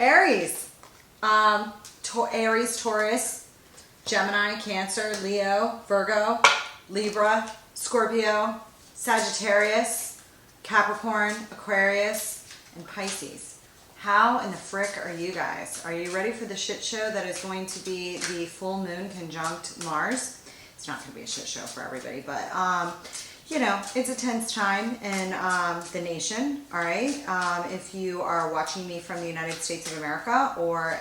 Aries. Aries, Taurus, Gemini, Cancer, Leo, Virgo, Libra, Scorpio, Sagittarius, Capricorn, Aquarius, and Pisces. How in the frick are you guys? Are you ready for the shit show that is going to be the full moon conjunct Mars? It's not going to be a shit show for everybody, but you know, it's a tense time in the nation, all right? If you are watching me from the United States of America or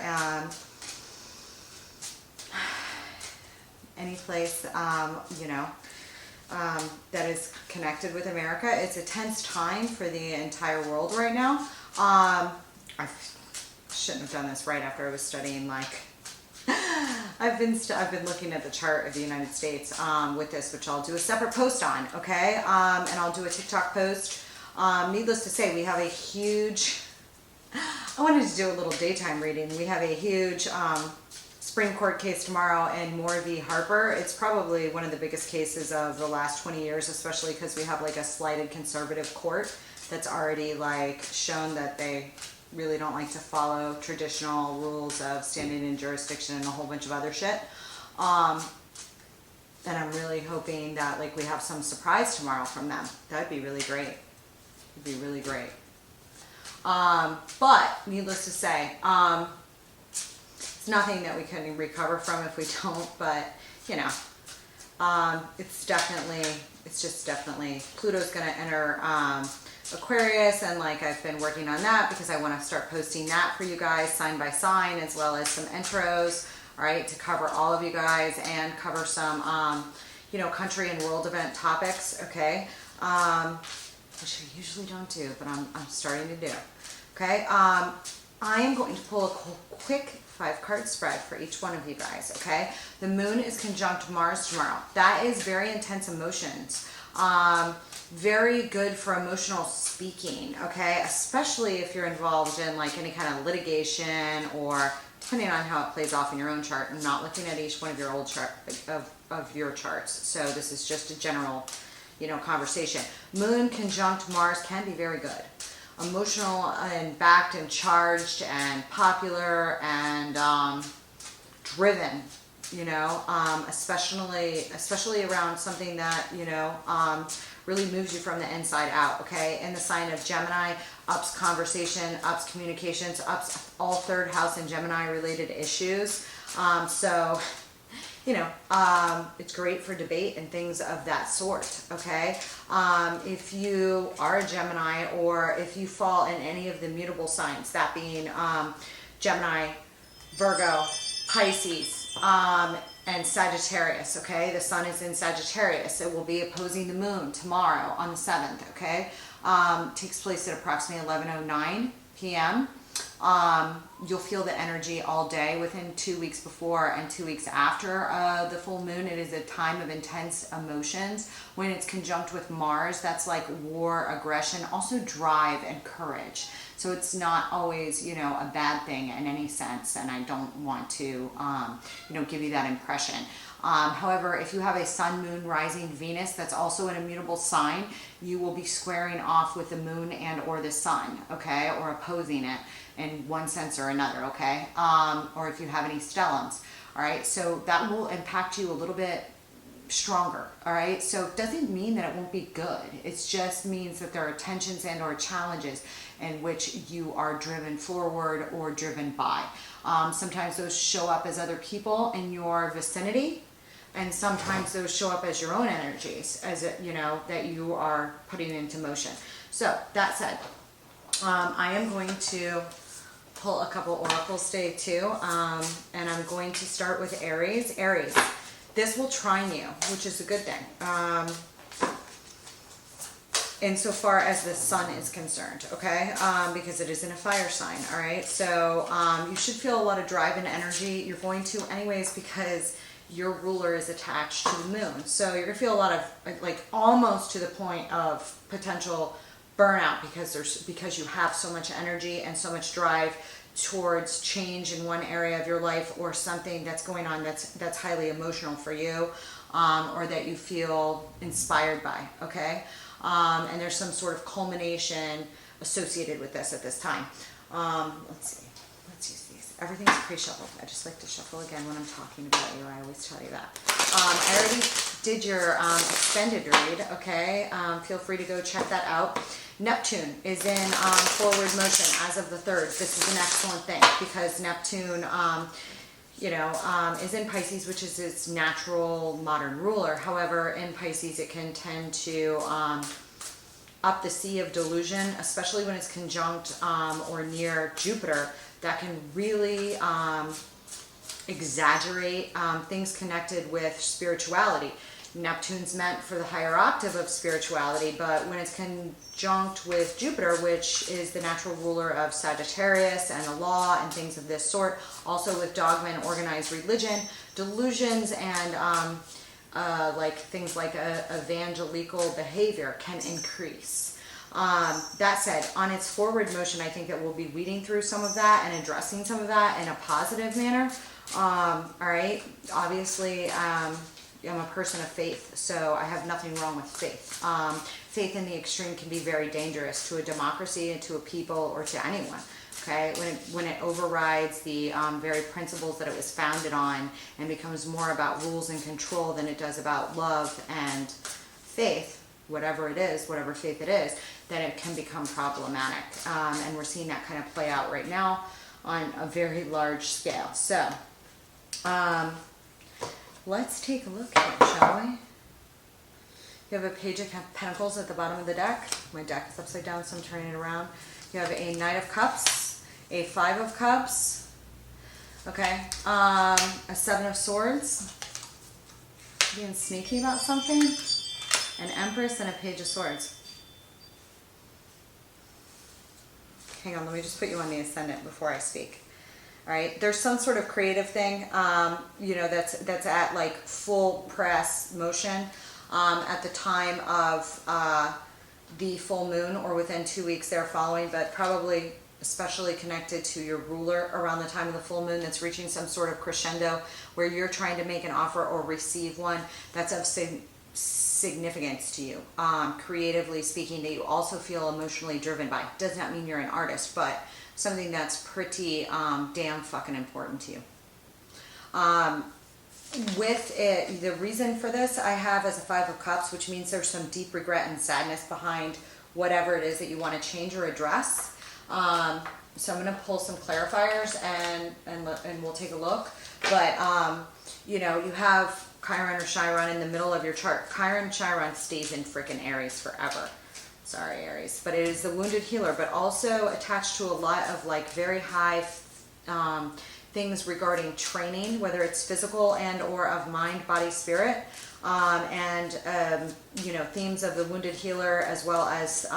any place, you know, that is connected with America, it's a tense time for the entire world right now. I shouldn't have done this right after I was studying, like, I've been looking at the chart of the United States with this, which I'll do a separate post on, okay? And I'll do a TikTok post. Needless to say, we have a huge, I wanted to do a little daytime reading. We have a huge Supreme Court case tomorrow in Moore v. Harper. It's probably one of the biggest cases of the last 20 years, especially because we have like a slighted conservative court that's already like shown that they really don't like to follow traditional rules of standing in jurisdiction and a whole bunch of other shit. And I'm really hoping that like we have some surprise tomorrow from them. That'd be really great. It'd be really great. But needless to say, it's nothing that we couldn't recover from if we don't, but you know, it's just definitely, Pluto's gonna enter Aquarius, and like I've been working on that because I want to start posting that for you guys sign by sign, as well as some intros, all right, to cover all of you guys and cover some you know, country and world event topics, okay, which I usually don't do, but I'm starting to do. Okay, I am going to pull a quick 5-card spread for each one of you guys. Okay, the moon is conjunct Mars tomorrow. That is very intense emotions. Very good for emotional speaking, okay? Especially if you're involved in like any kind of litigation, or depending on how it plays off in your own chart. I'm not looking at each one of your old chart of your charts. So this is just a general, you know, conversation. Moon conjunct Mars can be very good. Emotional and backed and charged and popular and driven, you know, especially around something that, you know, really moves you from the inside out, okay? In the sign of Gemini, ups conversation, ups communications, ups all third house and Gemini related issues. So, you know, it's great for debate and things of that sort, okay? If you are a Gemini, or if you fall in any of the mutable signs, that being Gemini, Virgo, Pisces, and Sagittarius, okay? The sun is in Sagittarius. It will be opposing the moon tomorrow on the 7th, okay? Takes place at approximately 11:09 p.m. You'll feel the energy all day within 2 weeks before and 2 weeks after the full moon. It is a time of intense emotions. When it's conjunct with Mars, that's like war, aggression, also drive and courage. So it's not always, you know, a bad thing in any sense, and I don't want to, you know, give you that impression. However, if you have a sun, moon, rising, Venus that's also an immutable sign, you will be squaring off with the moon and or the sun, okay, or opposing it in one sense or another, okay, or if you have any stellums, all right, so that will impact you a little bit stronger, all right? So it doesn't mean that it won't be good. It just means that there are tensions and or challenges in which you are driven forward or driven by. Sometimes those show up as other people in your vicinity, and sometimes those show up as your own energies, as it, you know, that you are putting into motion. So that said, I am going to pull a couple oracles today too, and I'm going to start with Aries. Aries, this will trine you, which is a good thing, insofar as the sun is concerned, okay? Because it is in a fire sign, all right? So you should feel a lot of drive and energy. You're going to anyways, because your ruler is attached to the moon. So you're gonna feel a lot of, like, almost to the point of potential burnout, because you have so much energy and so much drive towards change in one area of your life, or something that's going on that's highly emotional for you, or that you feel inspired by, okay? And there's some sort of culmination associated with this at this time. Let's let's use these. Everything's pre-shuffled. I just like to shuffle again when I'm talking about you. I always tell you that. I already did your extended read, okay? Feel free to go check that out. Neptune is in forward motion as of the 3rd. This is an excellent thing because Neptune, is in Pisces, which is its natural modern ruler. However, in Pisces, it can tend to up the sea of delusion, especially when it's conjunct or near Jupiter. That can really exaggerate things connected with spirituality. Neptune's meant for the higher octave of spirituality, but when it's conjunct with Jupiter, which is the natural ruler of Sagittarius and the law and things of this sort, also with dogma and organized religion, delusions and like things like evangelical behavior can increase. That said, on its forward motion, I think that we'll be weeding through some of that and addressing some of that in a positive manner. All right, obviously, I'm a person of faith, so I have nothing wrong with faith. Faith in the extreme can be very dangerous to a democracy and to a people or to anyone. Okay, when it overrides the very principles that it was founded on and becomes more about rules and control than it does about love and faith, whatever it is, whatever faith it is, then it can become problematic. And we're seeing that kind of play out right now on a very large scale. So, let's take a look here, shall we? You have a Page of Pentacles at the bottom of the deck. My deck is upside down, so I'm turning it around. You have a Knight of Cups, a 5 of Cups, okay, a 7 of Swords, being sneaky about something, an Empress, and a Page of Swords. Hang on, let me just put you on the ascendant before I speak. All right, there's some sort of creative thing, that's at like full press motion at the time of the full moon or within 2 weeks there following, but probably especially connected to your ruler around the time of the full moon that's reaching some sort of crescendo where you're trying to make an offer or receive one that's of significance to you, creatively speaking, that you also feel emotionally driven by. Does not mean you're an artist, but something that's pretty damn fucking important to you. With it, the reason for this I have as a 5 of Cups, which means there's some deep regret and sadness behind whatever it is that you want to change or address. So I'm going to pull some clarifiers and we'll take a look. But, you have Chiron or Chiron in the middle of your chart. Chiron Chiron stays in frickin' Aries forever. Sorry, Aries. But it is the wounded healer, but also attached to a lot of like very high things regarding training, whether it's physical and or of mind, body, spirit, themes of the wounded healer, as well as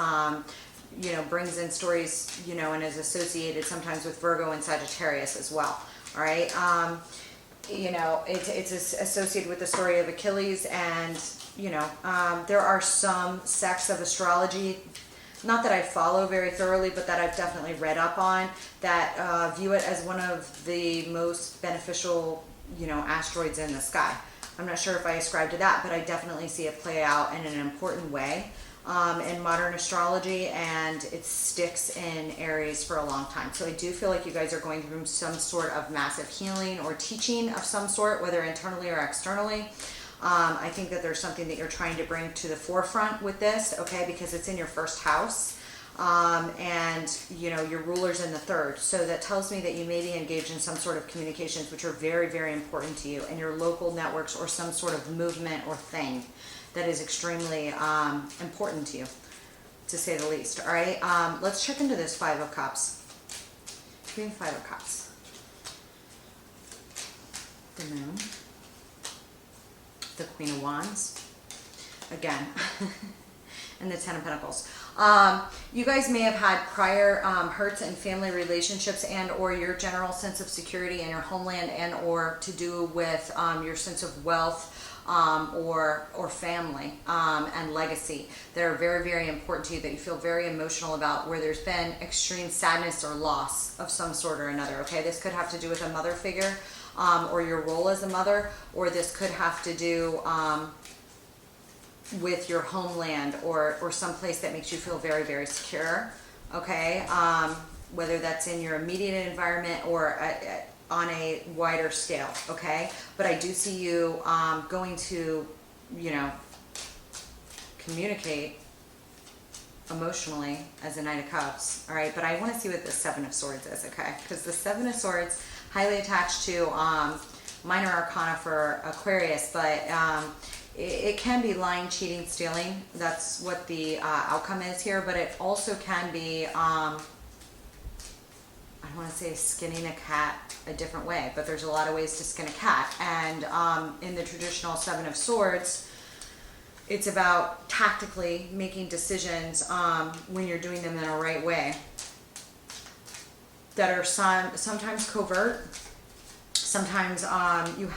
brings in stories, and is associated sometimes with Virgo and Sagittarius as well. All right. It's associated with the story of Achilles, and there are some sects of astrology, not that I follow very thoroughly, but that I've definitely read up on, that view it as one of the most beneficial, asteroids in the sky. I'm not sure if I ascribe to that, but I definitely see it play out in an important way in modern astrology, and it sticks in Aries for a long time. So I do feel like you guys are going through some sort of massive healing or teaching of some sort, whether internally or externally. I think that there's something that you're trying to bring to the forefront with this, okay, because it's in your first house, and your ruler's in the 3rd. So that tells me that you may be engaged in some sort of communications which are very, very important to you in your local networks, or some sort of movement or thing that is extremely important to you, to say the least. All right, let's check into this 5 of Cups. Queen 5 of Cups. The Moon. The Queen of Wands, again, and the 10 of Pentacles. You guys may have had prior hurts in family relationships, and or your general sense of security in your homeland, and or to do with your sense of wealth or family and legacy that are very, very important to you, that you feel very emotional about, where there's been extreme sadness or loss of some sort or another. Okay, this could have to do with a mother figure, or your role as a mother, or this could have to do with your homeland, or some place that makes you feel very, very secure. Okay, whether that's in your immediate environment or on a wider scale, okay? But I do see you going to, you know, communicate emotionally as a Knight of Cups, all right? But I want to see what the Seven of Swords is, okay? Because the Seven of Swords, highly attached to minor arcana for Aquarius, but it can be lying, cheating, stealing. That's what the outcome is here, but it also can be, I want to say skinning a cat a different way, but there's a lot of ways to skin a cat. And in the traditional Seven of Swords, it's about tactically making decisions when you're doing them in a right way that are sometimes covert. Sometimes you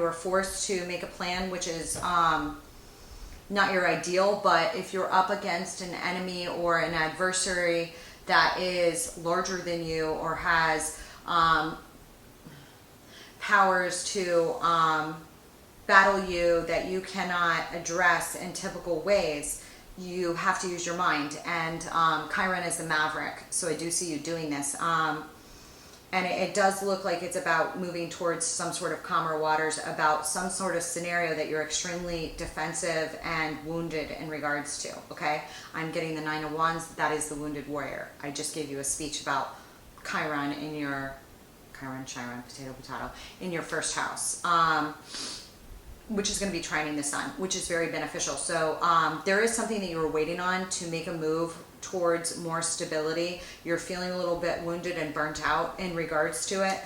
are forced to make a plan, which is not your ideal, but if you're up against an enemy or an adversary that is larger than you or has powers to battle you that you cannot address in typical ways, you have to use your mind. And Chiron is the maverick, so I do see you doing this. And it does look like it's about moving towards some sort of calmer waters, about some sort of scenario that you're extremely defensive and wounded in regards to, okay? I'm getting the Nine of Wands. That is the wounded warrior. I just gave you a speech about Chiron in your, Chiron, potato, in your first house, which is going to be trining the sun, which is very beneficial. So there is something that you were waiting on to make a move towards more stability. You're feeling a little bit wounded and burnt out in regards to it.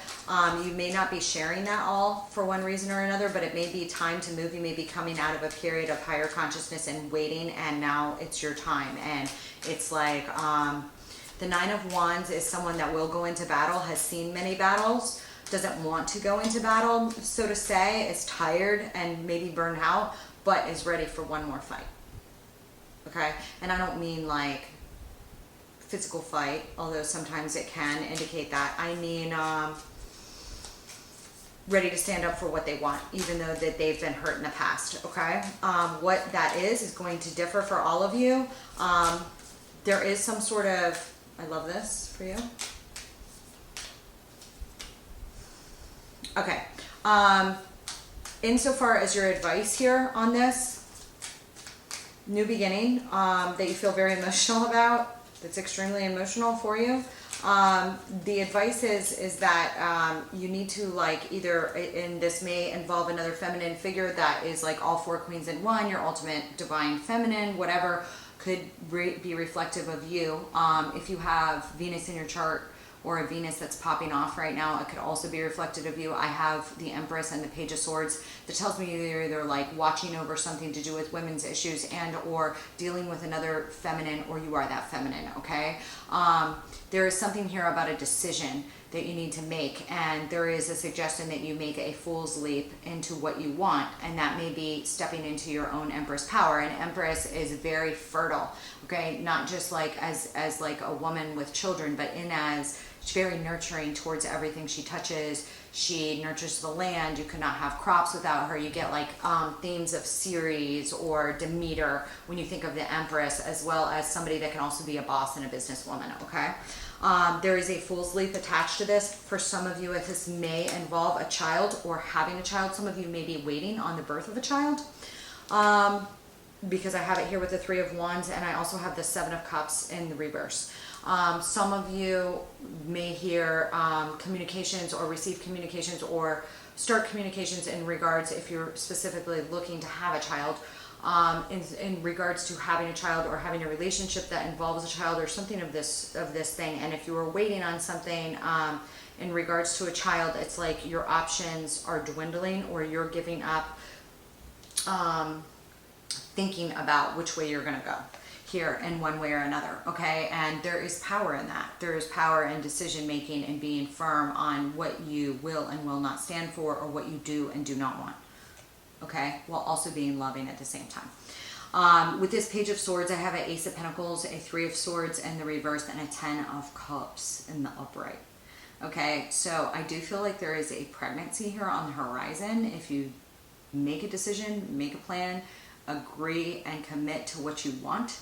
You may not be sharing that all for one reason or another, but it may be time to move. You may be coming out of a period of higher consciousness and waiting, and now it's your time. And it's like the Nine of Wands is someone that will go into battle, has seen many battles, doesn't want to go into battle, so to say, is tired and maybe burned out, but is ready for one more fight. Okay? And I don't mean like physical fight, although sometimes it can indicate that. I mean ready to stand up for what they want, even though that they've been hurt in the past, okay? What that is going to differ for all of you. There is some sort of, I love this for you. Okay. Insofar as your advice here on this, new beginning, that you feel very emotional about, that's extremely emotional for you. The advice is that you need to like either, and this may involve another feminine figure that is like all four queens in one, your ultimate divine feminine, whatever, could be reflective of you. If you have Venus in your chart, or a Venus that's popping off right now, it could also be reflected of you. I have the Empress and the Page of Swords that tells me you're either like watching over something to do with women's issues and or dealing with another feminine, or you are that feminine, okay? There is something here about a decision that you need to make, and there is a suggestion that you make a fool's leap into what you want, and that may be stepping into your own Empress power. And Empress is very fertile, okay? Not just like as like a woman with children, but in as she's very nurturing towards everything she touches. She nurtures the land. You cannot have crops without her. You get like themes of Ceres or Demeter when you think of the Empress, as well as somebody that can also be a boss and a businesswoman, okay? There is a fool's leap attached to this. For some of you, if this may involve a child or having a child, some of you may be waiting on the birth of a child. Because I have it here with the Three of Wands, and I also have the Seven of Cups in the reverse. Some of you may hear communications or receive communications or start communications in regards, if you're specifically looking to have a child, in regards to having a child or having a relationship that involves a child or something of this thing. And if you were waiting on something in regards to a child, it's like your options are dwindling, or you're giving up thinking about which way you're going to go here in one way or another, okay? And there is power in that. There is power in decision making and being firm on what you will and will not stand for, or what you do and do not want, okay? While also being loving at the same time. With this Page of Swords, I have an Ace of Pentacles, a Three of Swords in the reverse, and a Ten of Cups in the upright. Okay, so I do feel like there is a pregnancy here on the horizon. If you make a decision, make a plan, agree and commit to what you want,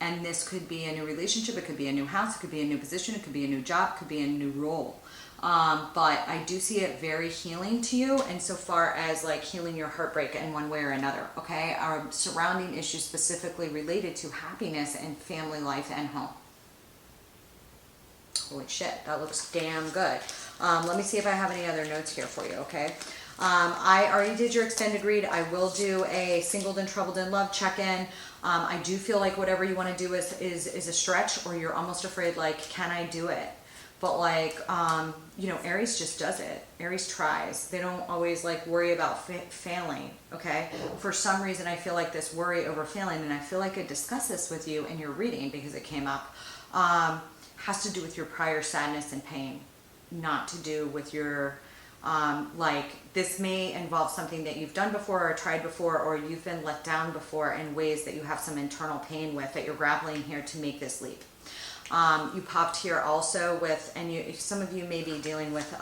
And this could be a new relationship, it could be a new house, it could be a new position, it could be a new job, it could be a new role. But I do see it very healing to you insofar as like healing your heartbreak in one way or another, okay? Our surrounding issues specifically related to happiness and family life and home. Holy shit, that looks damn good. Let me see if I have any other notes here for you, okay? I already did your extended read. I will do a singled and troubled in love check-in. I do feel like whatever you want to do is a stretch, or you're almost afraid, like, can I do it? But like, you know, Aries just does it. Aries tries. They don't always like worry about failing, okay? For some reason, I feel like this worry over failing, and I feel like I discussed this with you in your reading because it came up, has to do with your prior sadness and pain, not to do with your, like, this may involve something that you've done before or tried before, or you've been let down before in ways that you have some internal pain with that you're grappling here to make this leap. You popped here also with, and some of you may be dealing with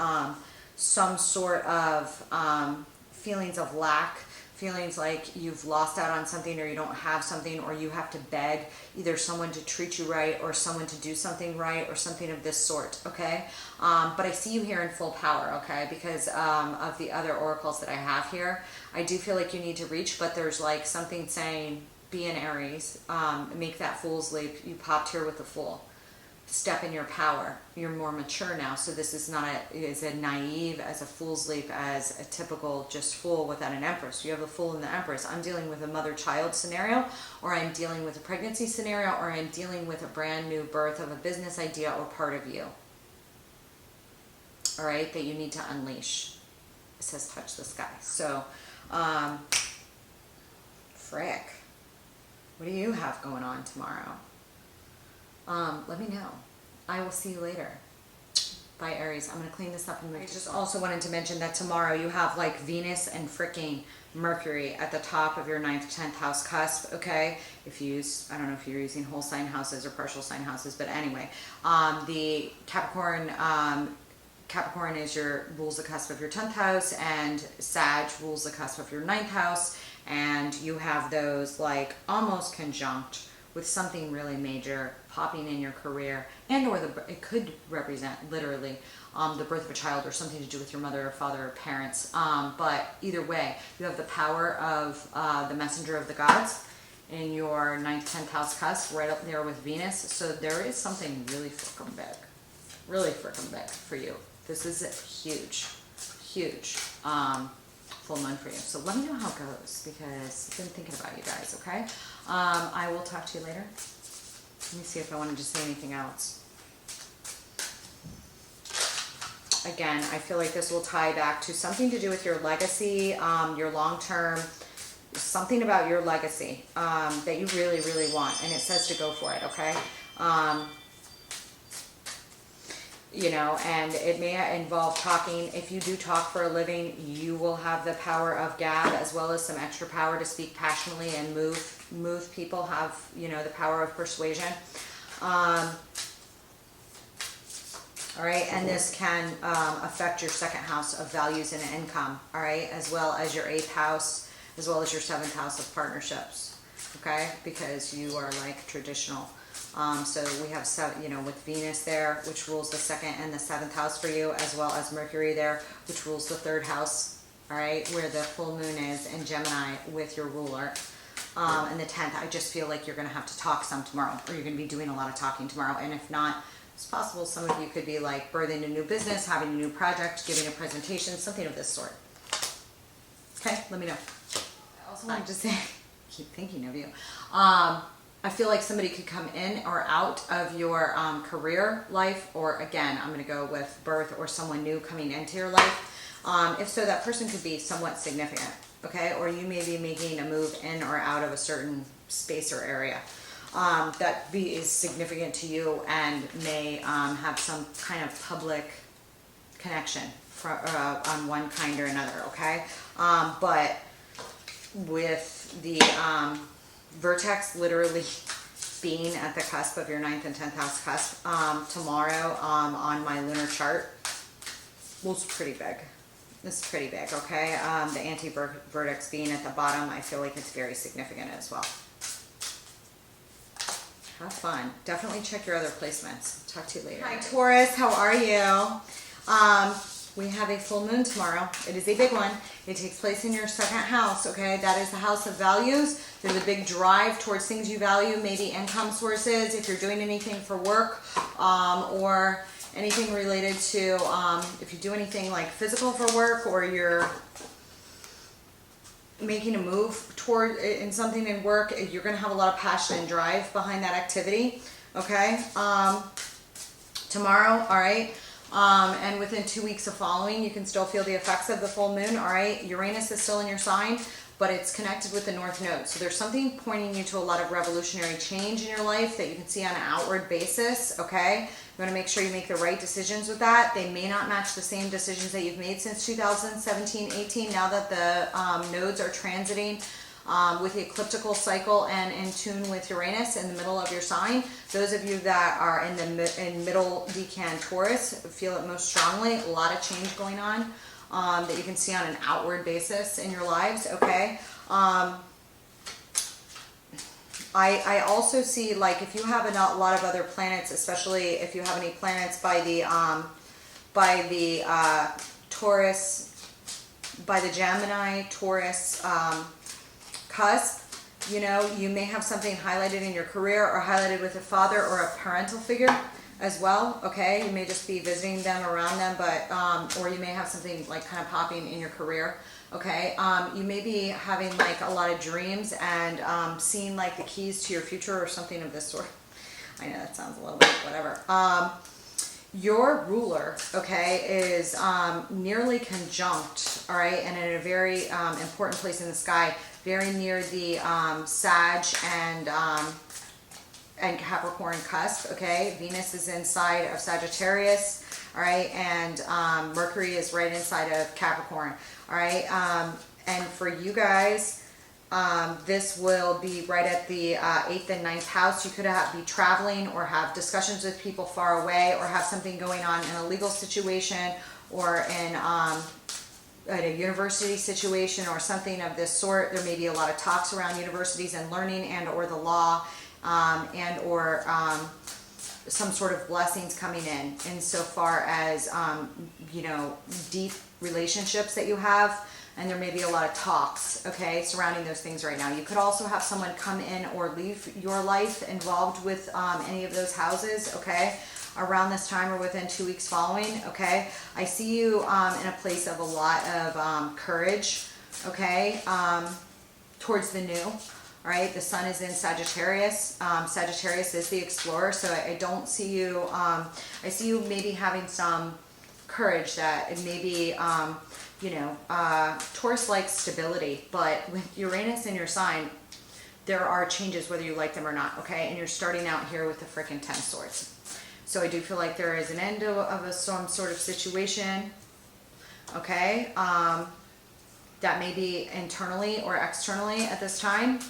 some sort of feelings of lack, feelings like you've lost out on something, or you don't have something, or you have to beg either someone to treat you right or someone to do something right or something of this sort, okay? But I see you here in full power, okay, because of the other oracles that I have here. I do feel like you need to reach, but there's like something saying, be an Aries, make that fool's leap. You popped here with the Fool. Step in your power. You're more mature now, so this is not as a naive as a fool's leap as a typical just fool without an empress. You have the Fool and the Empress. I'm dealing with a mother-child scenario, or I'm dealing with a pregnancy scenario, or I'm dealing with a brand new birth of a business idea or part of you. All right, that you need to unleash. It says touch the sky. So, frick. What do you have going on tomorrow? Let me know. I will see you later. Bye, Aries. I'm going to clean this up. I just also wanted to mention that tomorrow you have like Venus and freaking Mercury at the top of your 9th, 10th house cusp, okay? If you use, I don't know if you're using whole sign houses or partial sign houses, but anyway, the Capricorn rules the cusp of your 10th house, and Sag rules the cusp of your 9th house, and you have those like almost conjunct with something really major popping in your career, and or it could represent literally the birth of a child or something to do with your mother or father or parents. But either way, you have the power of the messenger of the gods in your 9th, 10th house cusp right up there with Venus. So there is something really freaking big for you. This is huge full moon for you. So let me know how it goes, because I've been thinking about you guys, okay? I will talk to you later. Let me see if I wanted to say anything else. Again, I feel like this will tie back to something to do with your legacy, your long-term, something about your legacy that you really, really want. And it says to go for it, okay? You know, and it may involve talking. If you do talk for a living, you will have the power of gab as well as some extra power to speak passionately and move people, have, you know, the power of persuasion. All right, and this can affect your 2nd house of values and income, all right, as well as your 8th house, as well as your 7th house of partnerships, okay, because you are like traditional. So we have, you know, with Venus there, which rules the 2nd and the 7th house for you, as well as Mercury there, which rules the 3rd house, all right, where the full moon is in Gemini with your ruler. And the 10th, I just feel like you're going to have to talk some tomorrow, or you're going to be doing a lot of talking tomorrow. And if not, it's possible some of you could be like birthing a new business, having a new project, giving a presentation, something of this sort. Okay, let me know. I also wanted to say, keep thinking of you. I feel like somebody could come in or out of your career life, or again, I'm going to go with birth or someone new coming into your life. If so, that person could be somewhat significant, okay? Or you may be making a move in or out of a certain space or area that is significant to you and may have some kind of public connection on one kind or another, okay? But with the vertex literally being at the cusp of your 9th and 10th house cusp tomorrow on my lunar chart, well, it's pretty big. It's pretty big, okay? The anti-vertex being at the bottom, I feel like it's very significant as well. Have fun. Definitely check your other placements. Talk to you later. Hi Taurus, how are you? We have a full moon tomorrow. It is a big one. It takes place in your second house, okay? That is the house of values. There's a big drive towards things you value, maybe income sources, if you're doing anything for work, or anything related to, if you do anything like physical for work, or you're making a move toward in something in work, you're going to have a lot of passion and drive behind that activity, okay? Tomorrow, all right? And within 2 weeks of following, you can still feel the effects of the full moon, all right? Uranus is still in your sign, but it's connected with the North Node. So there's something pointing you to a lot of revolutionary change in your life that you can see on an outward basis, okay? You want to make sure you make the right decisions with that. They may not match the same decisions that you've made since 2017, 18, now that the nodes are transiting with the ecliptical cycle and in tune with Uranus in the middle of your sign. Those of you that are in middle decan Taurus feel it most strongly. A lot of change going on that you can see on an outward basis in your lives, okay? I also see, like, if you have a lot of other planets, especially if you have any planets by the Taurus, by the Gemini, Taurus, cusp, you know, you may have something highlighted in your career or highlighted with a father or a parental figure as well, okay? You may just be visiting them, around them, but, or you may have something like kind of popping in your career, okay? You may be having like a lot of dreams and seeing like the keys to your future or something of this sort. I know that sounds a little bit whatever. Your ruler, okay, is nearly conjunct, all right, and in a very important place in the sky, very near the Sag and Capricorn cusp, okay? Venus is inside of Sagittarius, all right, and Mercury is right inside of Capricorn, all right? And for you guys, this will be right at the 8th and 9th house. You could be traveling or have discussions with people far away, or have something going on in a legal situation, or in a university situation or something of this sort. There may be a lot of talks around universities and learning and or the law, and or some sort of blessings coming in insofar as you know, deep relationships that you have. And there may be a lot of talks, okay, surrounding those things right now. You could also have someone come in or leave your life involved with any of those houses, okay, around this time or within 2 weeks following, okay? I see you in a place of a lot of courage, okay, towards the new, all right? The sun is in Sagittarius. Sagittarius is the explorer, so I don't see you, I see you maybe having some courage that it may be, you know, Taurus likes stability, but with Uranus in your sign, there are changes whether you like them or not, okay? And you're starting out here with the frickin' 10 swords. So I do feel like there is an end of some sort of situation, okay? That may be internally or externally at this time,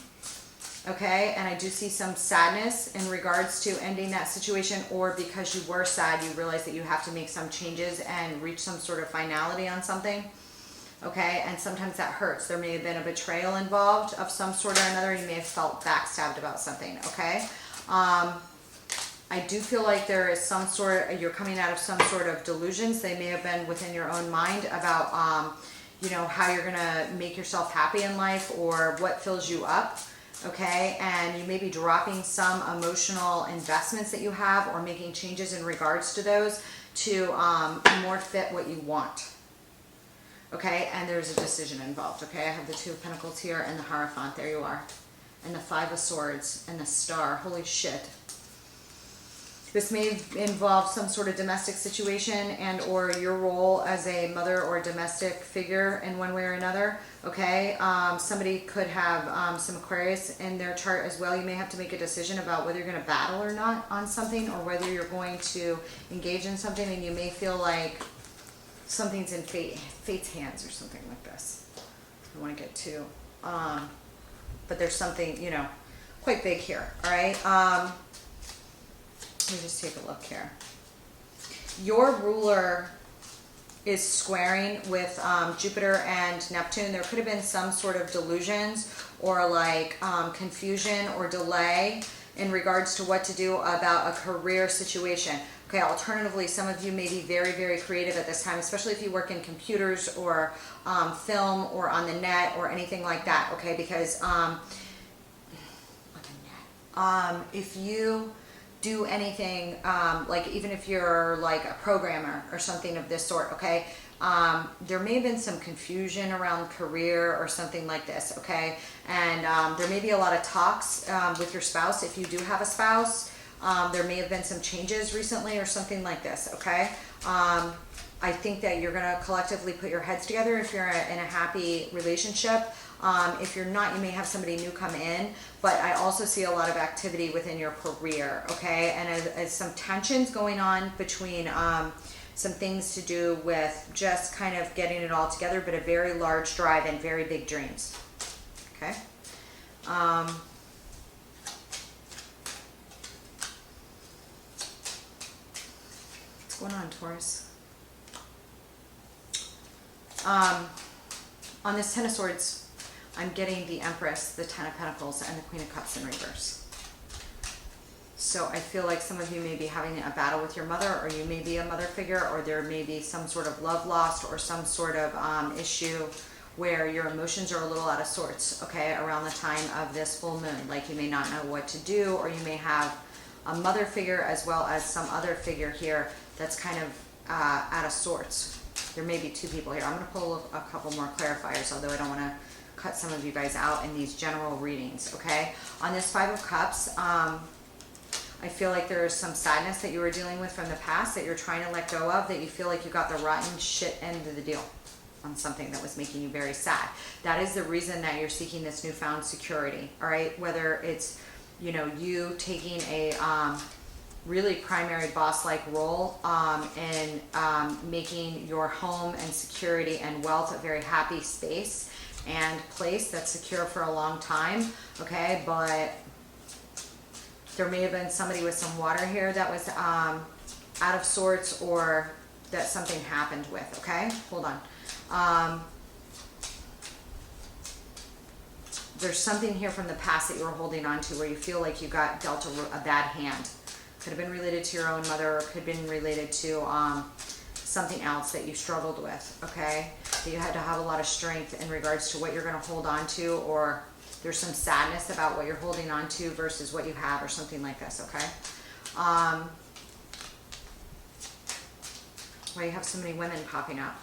okay? And I do see some sadness in regards to ending that situation, or because you were sad, you realize that you have to make some changes and reach some sort of finality on something, okay? And sometimes that hurts. There may have been a betrayal involved of some sort or another. You may have felt backstabbed about something, okay? I do feel like there is some sort of, you're coming out of some sort of delusions. They may have been within your own mind about, you know, how you're gonna make yourself happy in life or what fills you up, okay? And you may be dropping some emotional investments that you have, or making changes in regards to those to more fit what you want, okay? And there's a decision involved, okay? I have the 2 of Pentacles here and the Hierophant, there you are. And the 5 of Swords and the Star, holy shit. This may involve some sort of domestic situation and or your role as a mother or domestic figure in one way or another, okay? Somebody could have some Aquarius in their chart as well. You may have to make a decision about whether you're going to battle or not on something, or whether you're going to engage in something, and you may feel like something's in fate's hands or something like this. I don't want to get too, but there's something, you know, quite big here, all right? Let me just take a look here. Your ruler is squaring with Jupiter and Neptune. There could have been some sort of delusions or like confusion or delay in regards to what to do about a career situation. Okay, alternatively, some of you may be very, very creative at this time, especially if you work in computers or film or on the net or anything like that, okay? Because if you do anything, like even if you're like a programmer or something of this sort, okay? There may have been some confusion around career or something like this, okay? And there may be a lot of talks with your spouse. If you do have a spouse, there may have been some changes recently or something like this, okay? I think that you're gonna collectively put your heads together if you're in a happy relationship. If you're not, you may have somebody new come in, but I also see a lot of activity within your career, okay? And as some tensions going on between some things to do with just kind of getting it all together, but a very large drive and very big dreams, okay? What's going on, Taurus? On this Ten of Swords, I'm getting the Empress, the Ten of Pentacles, and the Queen of Cups in reverse. So I feel like some of you may be having a battle with your mother, or you may be a mother figure, or there may be some sort of love lost or some sort of issue where your emotions are a little out of sorts, okay, around the time of this full moon. Like you may not know what to do, or you may have a mother figure as well as some other figure here that's kind of out of sorts. There may be two people here. I'm going to pull a couple more clarifiers, although I don't want to cut some of you guys out in these general readings, okay? On this Five of Cups, I feel like there is some sadness that you were dealing with from the past that you're trying to let go of, that you feel like you got the rotten shit end of the deal on something that was making you very sad. That is the reason that you're seeking this newfound security, all right? Whether it's, you know, you taking a really primary boss-like role in making your home and security and wealth a very happy space and place that's secure for a long time, okay? But there may have been somebody with some water here that was out of sorts, or that something happened with, okay? Hold on. There's something here from the past that you were holding on to where you feel like you got dealt a bad hand. Could have been related to your own mother, or could have been related to something else that you struggled with, okay? That you had to have a lot of strength in regards to what you're going to hold on to, or there's some sadness about what you're holding on to versus what you have, or something like this, okay? Why you have so many women popping up.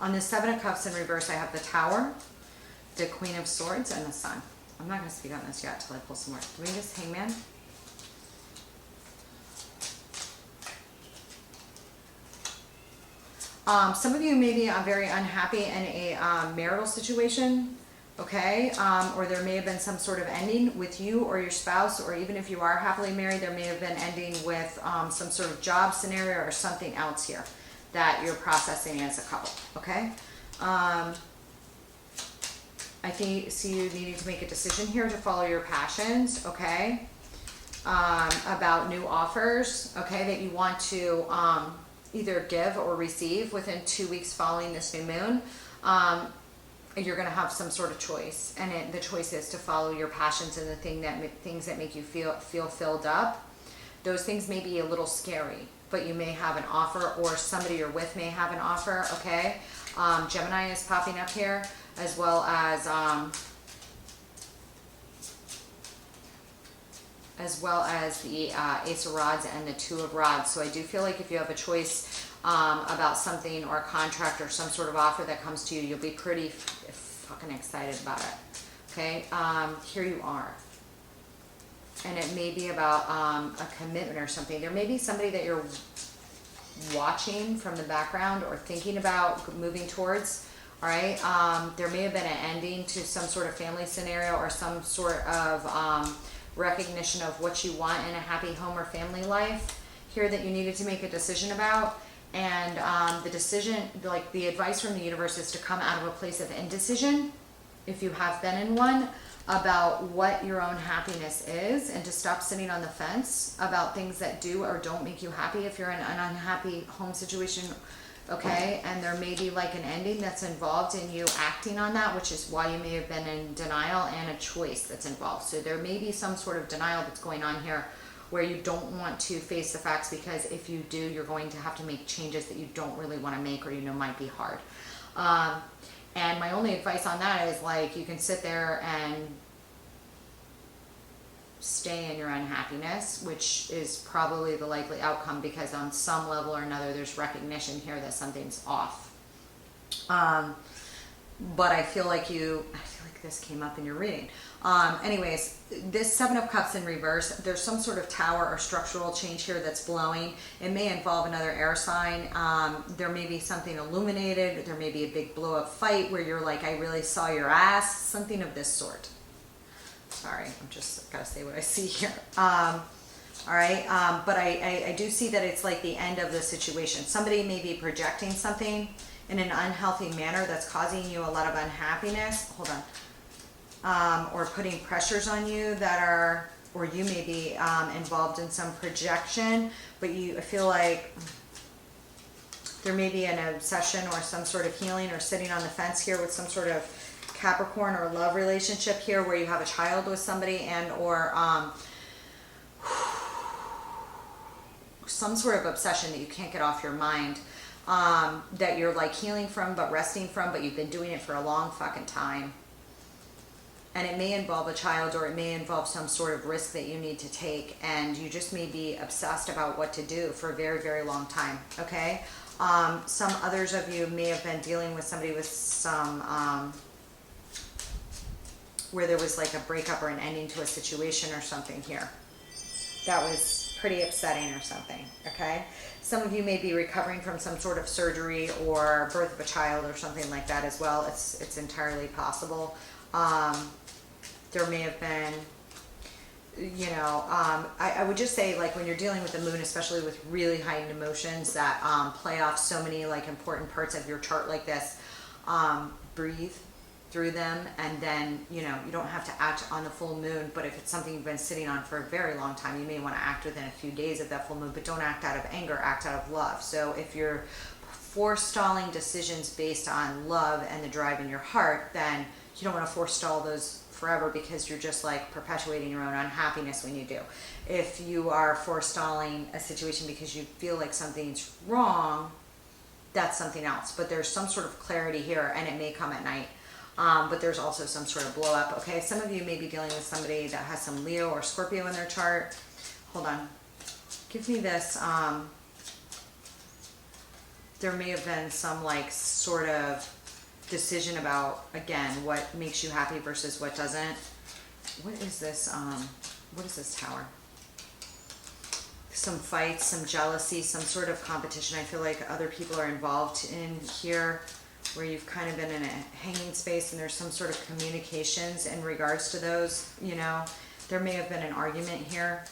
On the Seven of Cups in reverse, I have the Tower, the Queen of Swords, and the Sun. I'm not going to speak on this yet until I pull some more. Give me this Hangman. Some of you may be very unhappy in a marital situation, okay? Or there may have been some sort of ending with you or your spouse, or even if you are happily married, there may have been ending with some sort of job scenario or something else here that you're processing as a couple, okay? I see you needing to make a decision here to follow your passions, okay? About new offers, okay, that you want to either give or receive within 2 weeks following this new moon. You're going to have some sort of choice, and the choice is to follow your passions and the things that make you feel filled up. Those things may be a little scary, but you may have an offer, or somebody you're with may have an offer, okay? Gemini is popping up here, as well as the Ace of Rods and the Two of Rods. So I do feel like if you have a choice about something or a contract or some sort of offer that comes to you, you'll be pretty fucking excited about it. Okay, here you are. And it may be about a commitment or something. There may be somebody that you're watching from the background or thinking about moving towards. All right, there may have been an ending to some sort of family scenario or some sort of recognition of what you want in a happy home or family life here that you needed to make a decision about. And the decision, like the advice from the universe, is to come out of a place of indecision, if you have been in one, about what your own happiness is, and to stop sitting on the fence about things that do or don't make you happy. If you're in an unhappy home situation, okay? And there may be like an ending that's involved in you acting on that, which is why you may have been in denial, and a choice that's involved. So there may be some sort of denial that's going on here where you don't want to face the facts, because if you do, you're going to have to make changes that you don't really want to make, or you know might be hard. And my only advice on that is, like, you can sit there and stay in your unhappiness, which is probably the likely outcome, because on some level or another there's recognition here that something's off. But I feel like this came up in your reading. Anyways, this Seven of Cups in reverse, there's some sort of tower or structural change here that's blowing. It may involve another air sign. There may be something illuminated. There may be a big blow up fight where you're like, I really saw your ass, something of this sort. Sorry, I'm just gotta say what I see here. All right, but I do see that it's like the end of the situation. Somebody may be projecting something in an unhealthy manner that's causing you a lot of unhappiness. Hold on. Or putting pressures on you that are, or you may be involved in some projection, but I feel like there may be an obsession or some sort of healing, or sitting on the fence here with some sort of Capricorn or love relationship here where you have a child with somebody, and or some sort of obsession that you can't get off your mind, that you're like healing from but resting from, but you've been doing it for a long fucking time. And it may involve a child, or it may involve some sort of risk that you need to take, and you just may be obsessed about what to do for a very, very long time, okay? Some others of you may have been dealing with somebody with some, where there was like a breakup or an ending to a situation or something here that was pretty upsetting or something, okay? Some of you may be recovering from some sort of surgery or birth of a child or something like that as well. It's entirely possible. There may have been, you know, I would just say, like, when you're dealing with the moon, especially with really heightened emotions that play off so many like important parts of your chart like this, breathe through them, and then, you know, you don't have to act on the full moon, but if it's something you've been sitting on for a very long time, you may want to act within a few days of that full moon, but don't act out of anger, act out of love. So if you're forestalling decisions based on love and the drive in your heart, then you don't want to forestall those forever, because you're just like perpetuating your own unhappiness when you do. If you are forestalling a situation because you feel like something's wrong, that's something else. But there's some sort of clarity here, and it may come at night. But there's also some sort of blow up. Okay, some of you may be dealing with somebody that has some Leo or Scorpio in their chart. Hold on. Give me this. There may have been some like sort of decision about, again, what makes you happy versus what doesn't. What is this? What is this tower? Some fights, some jealousy, some sort of competition. I feel like other people are involved in here, where you've kind of been in a hanging space, and there's some sort of communications in regards to those. You know, there may have been an argument here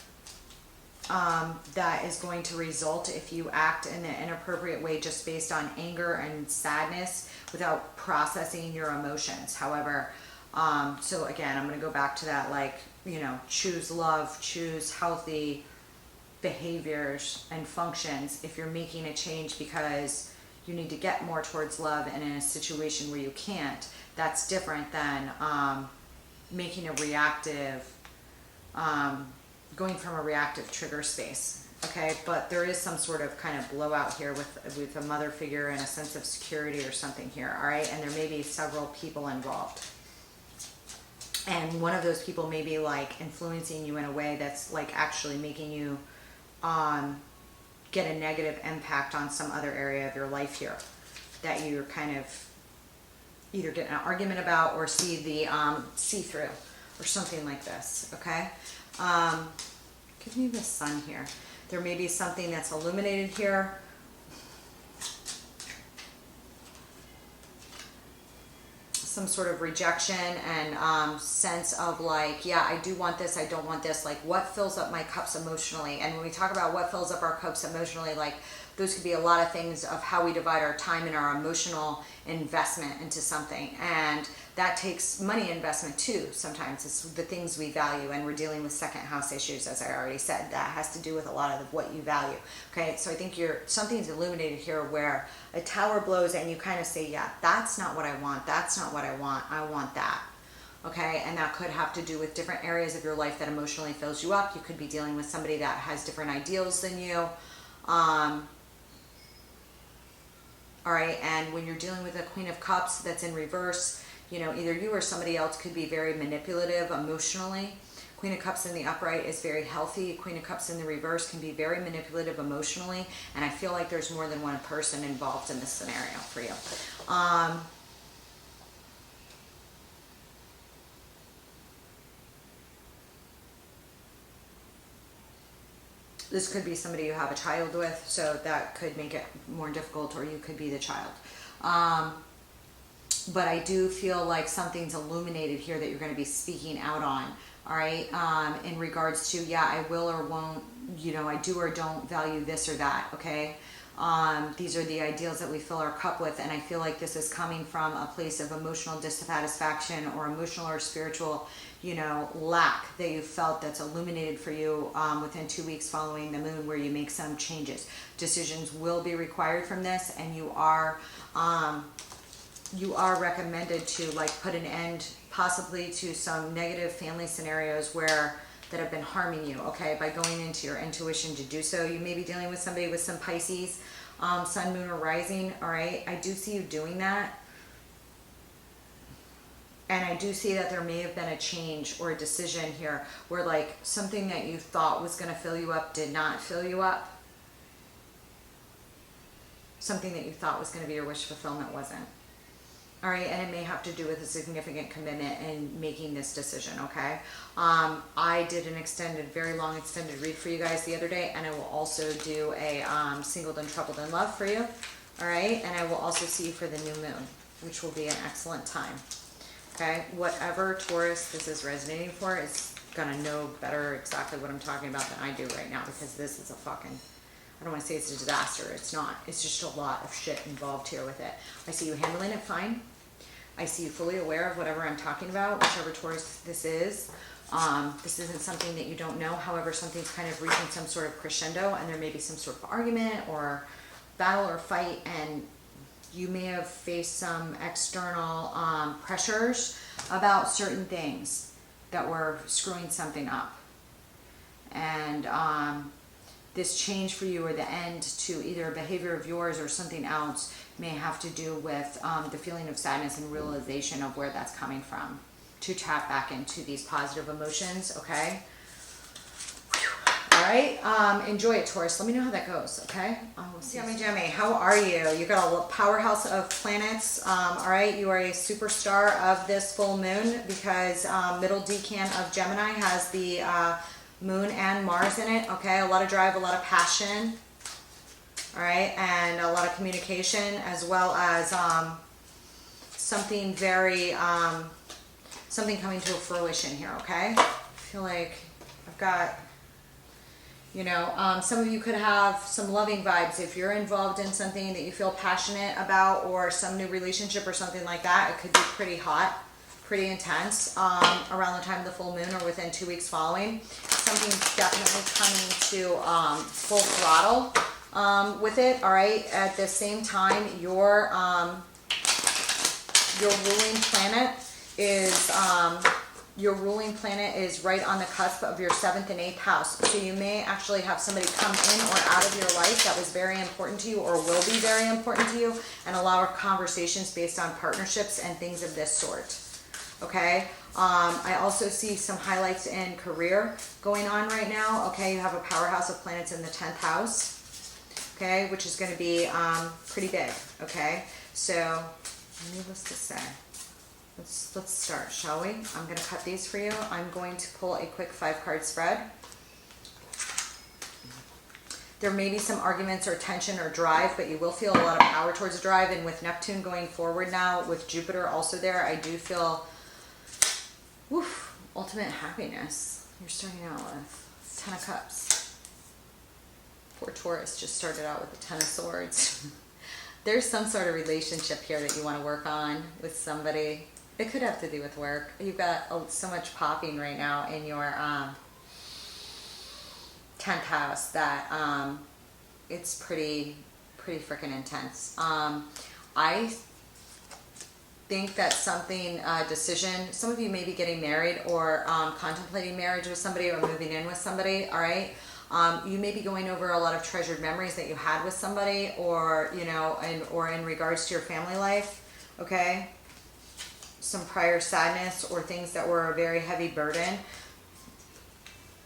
that is going to result if you act in an inappropriate way just based on anger and sadness without processing your emotions. However, so again, I'm going to go back to that, like, you know, choose love, choose healthy behaviors and functions. If you're making a change because you need to get more towards love, and in a situation where you can't, that's different than making a reactive, going from a reactive trigger space. Okay, but there is some sort of kind of blowout here with a mother figure and a sense of security or something here, all right? And there may be several people involved. And one of those people may be like influencing you in a way that's like actually making you get a negative impact on some other area of your life here that you're kind of either getting an argument about or see through or something like this, okay? Give me the sun here. There may be something that's illuminated here. Some sort of rejection and sense of like, yeah, I do want this, I don't want this. Like, what fills up my cups emotionally? And when we talk about what fills up our cups emotionally, like, those could be a lot of things of how we divide our time and our emotional investment into something. And that takes money investment too. Sometimes it's the things we value, and we're dealing with second house issues, as I already said. That has to do with a lot of what you value. Okay, so I think something's illuminated here where a tower blows and you kind of say, yeah, that's not what I want. That's not what I want. I want that. Okay, and that could have to do with different areas of your life that emotionally fills you up. You could be dealing with somebody that has different ideals than you. All right, and when you're dealing with a Queen of Cups that's in reverse, you know, either you or somebody else could be very manipulative emotionally. Queen of Cups in the upright is very healthy. Queen of Cups in the reverse can be very manipulative emotionally, and I feel like there's more than one person involved in this scenario for you. This could be somebody you have a child with, so that could make it more difficult, or you could be the child. But I do feel like something's illuminated here that you're going to be speaking out on, all right, in regards to, yeah, I will or won't, you know, I do or don't value this or that, okay? These are the ideals that we fill our cup with, and I feel like this is coming from a place of emotional dissatisfaction or emotional or spiritual, you know, lack that you felt that's illuminated for you within 2 weeks following the moon, where you make some changes. Decisions will be required from this, and you are recommended to like put an end possibly to some negative family scenarios that have been harming you, okay, by going into your intuition to do so. You may be dealing with somebody with some Pisces, sun, moon, or rising, all right? I do see you doing that. And I do see that there may have been a change or a decision here where like something that you thought was going to fill you up did not fill you up. Something that you thought was going to be your wish fulfillment wasn't. All right, and it may have to do with a significant commitment in making this decision, okay? I did an very long extended read for you guys the other day, and I will also do a singled and troubled in love for you, all right? And I will also see you for the new moon, which will be an excellent time, okay? Whatever Taurus this is resonating for is gonna know better exactly what I'm talking about than I do right now, because this is a fucking, I don't want to say it's a disaster. It's not. It's just a lot of shit involved here with it. I see you handling it fine. I see you fully aware of whatever I'm talking about, whichever Taurus this is. This isn't something that you don't know. However, something's kind of reaching some sort of crescendo, and there may be some sort of argument or battle or fight, and you may have faced some external pressures about certain things that were screwing something up. And this change for you, or the end to either a behavior of yours or something else, may have to do with the feeling of sadness and realization of where that's coming from, to tap back into these positive emotions, okay? All right, enjoy it, Taurus. Let me know how that goes, okay? We'll see. Gemini, how are you? You got a powerhouse of planets, all right? You are a superstar of this full moon, because middle decan of Gemini has the Moon and Mars in it, okay? A lot of drive, a lot of passion, all right? And a lot of communication, as well as something very, something coming to a fruition here, okay? I feel like I've got, you know, some of you could have some loving vibes. If you're involved in something that you feel passionate about, or some new relationship or something like that, it could be pretty hot, pretty intense around the time of the full moon or within 2 weeks following. Something's definitely coming to full throttle with it, all right? At the same time, your ruling planet is right on the cusp of your 7th and 8th house. So you may actually have somebody come in or out of your life that was very important to you, or will be very important to you, and allow conversations based on partnerships and things of this sort. Okay, I also see some highlights in career going on right now. Okay, you have a powerhouse of planets in the 10th house, okay, which is going to be pretty big. Okay, so needless to say, let's start, shall we? I'm going to cut these for you. I'm going to pull a quick 5-card spread. There may be some arguments or tension or drive, but you will feel a lot of power towards drive. And with Neptune going forward now, with Jupiter also there, I do feel ultimate happiness. You're starting out with 10 of Cups. Poor Taurus just started out with the 10 of Swords. There's some sort of relationship here that you want to work on with somebody. It could have to do with work. You've got so much popping right now in your 10th house that it's pretty freaking intense. I think that something, decision, some of you may be getting married or contemplating marriage with somebody or moving in with somebody, all right? You may be going over a lot of treasured memories that you had with somebody, or, you know, or in regards to your family life, okay? Some prior sadness or things that were a very heavy burden,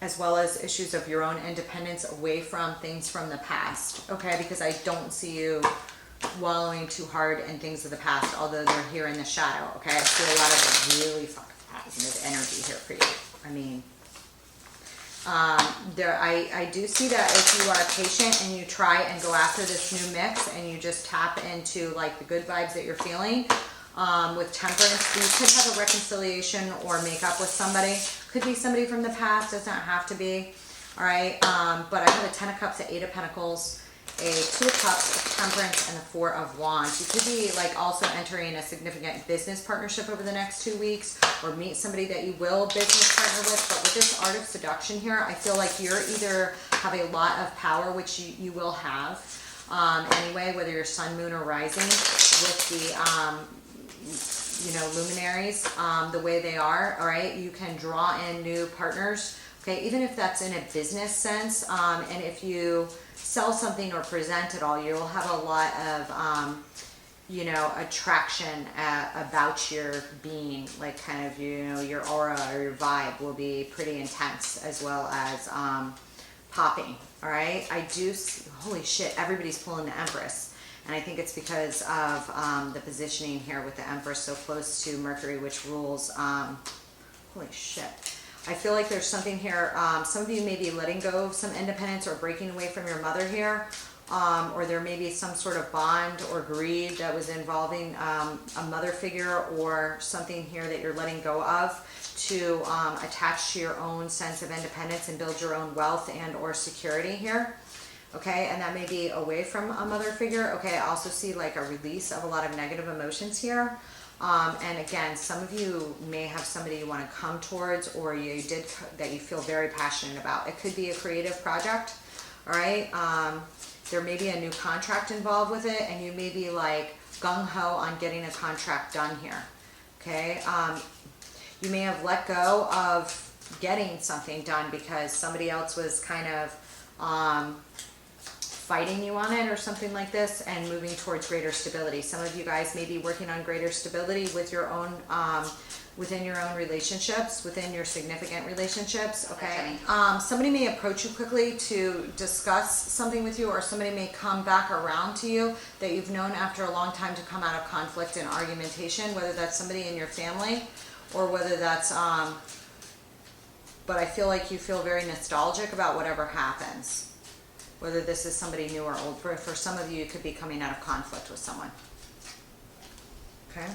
as well as issues of your own independence away from things from the past, okay? Because I don't see you wallowing too hard in things of the past, although they're here in the shadow, okay? I see a lot of really fucking positive energy here for you. I mean, I do see that if you are patient and you try and go after this new mix and you just tap into like the good vibes that you're feeling, with temperance, you could have a reconciliation or make up with somebody. Could be somebody from the past, does not have to be, all right? But I have a 10 of Cups, a 8 of Pentacles, a 2 of Cups, a Temperance, and a 4 of Wands. You could be like also entering a significant business partnership over the next 2 weeks, or meet somebody that you will business partner with. But with this art of seduction here, I feel like you're either have a lot of power, which you will have anyway, whether you're sun, moon, or rising, with the you know, luminaries, the way they are, all right? You can draw in new partners, okay? Even if that's in a business sense, and if you sell something or present it all, you'll have a lot of, you know, attraction about your being, like kind of, you know, your aura or your vibe will be pretty intense, as well as popping, all right? I do, holy shit, everybody's pulling the Empress. And I think it's because of the positioning here with the Empress so close to Mercury, which rules, holy shit. I feel like there's something here, some of you may be letting go of some independence or breaking away from your mother here, or there may be some sort of bond or greed that was involving a mother figure or something here that you're letting go of to attach to your own sense of independence and build your own wealth and or security here. Okay, and that may be away from a mother figure. Okay, I also see like a release of a lot of negative emotions here. And again, some of you may have somebody you want to come towards, or you did that you feel very passionate about. It could be a creative project, all right? There may be a new contract involved with it, and you may be like gung-ho on getting a contract done here, okay? You may have let go of getting something done because somebody else was kind of fighting you on it or something like this, and moving towards greater stability. Some of you guys may be working on greater stability with your own, within your own relationships, within your significant relationships, okay? Somebody may approach you quickly to discuss something with you, or somebody may come back around to you that you've known after a long time to come out of conflict and argumentation, whether that's somebody in your family or whether that's, but I feel like you feel very nostalgic about whatever happens. Whether this is somebody new or old. For some of you, it could be coming out of conflict with someone. Okay.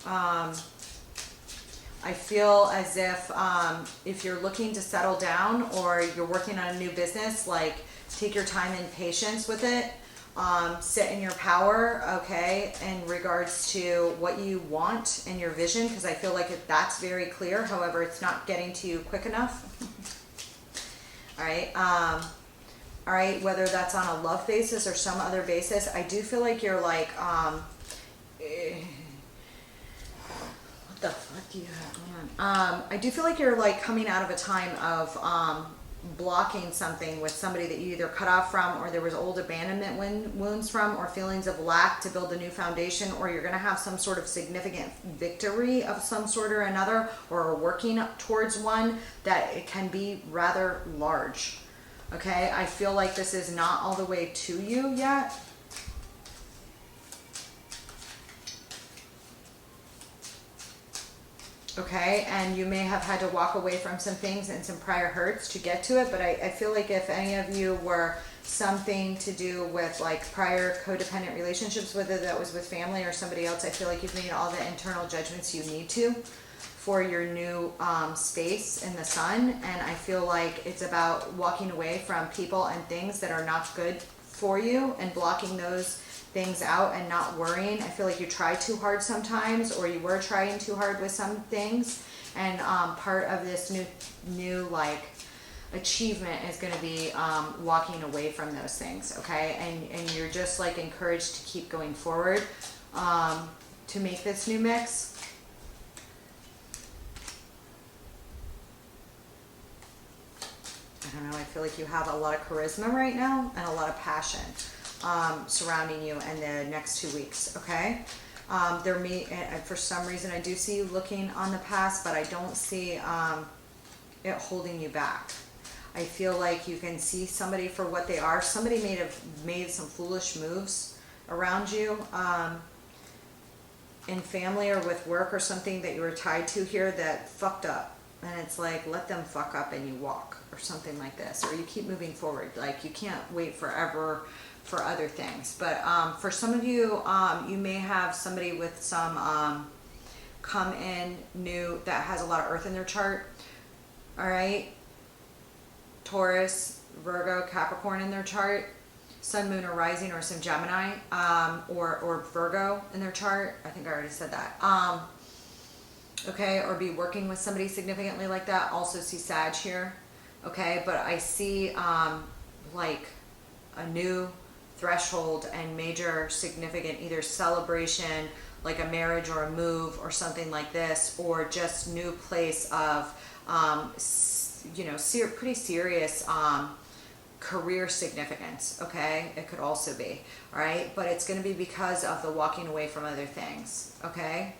I feel as if you're looking to settle down or you're working on a new business, like take your time and patience with it. Sit in your power, okay, in regards to what you want and your vision, because I feel like that's very clear. However, it's not getting to you quick enough. All right. All right, whether that's on a love basis or some other basis, I do feel like you're like, what the fuck do you have going on? I do feel like you're like coming out of a time of blocking something with somebody that you either cut off from, or there was old abandonment wounds from, or feelings of lack to build a new foundation, or you're going to have some sort of significant victory of some sort or another, or working towards one that it can be rather large. Okay, I feel like this is not all the way to you yet. Okay, and you may have had to walk away from some things and some prior hurts to get to it, but I feel like if any of you were something to do with like prior codependent relationships, whether that was with family or somebody else, I feel like you've made all the internal judgments you need to for your new space in the sun. And I feel like it's about walking away from people and things that are not good for you and blocking those things out and not worrying. I feel like you try too hard sometimes, or you were trying too hard with some things. And part of this new like achievement is going to be walking away from those things, okay? And you're just like encouraged to keep going forward to make this new mix. I don't know, I feel like you have a lot of charisma right now and a lot of passion surrounding you in the next 2 weeks, okay? For some reason I do see you looking on the past, but I don't see it holding you back. I feel like you can see somebody for what they are. Somebody may have made some foolish moves around you in family or with work or something that you were tied to here that fucked up. And it's like, let them fuck up and you walk, or something like this. Or you keep moving forward. Like, you can't wait forever for other things. But for some of you, you may have somebody with some come in new that has a lot of earth in their chart. All right. Taurus, Virgo, Capricorn in their chart. Sun, Moon, or Rising, or some Gemini, or Virgo in their chart. I think I already said that. Okay, or be working with somebody significantly like that. Also see Sag here. Okay, but I see like a new threshold and major significant either celebration, like a marriage or a move or something like this, or just new place of you know, pretty serious career significance. Okay, it could also be, all right, but it's going to be because of the walking away from other things. Okay,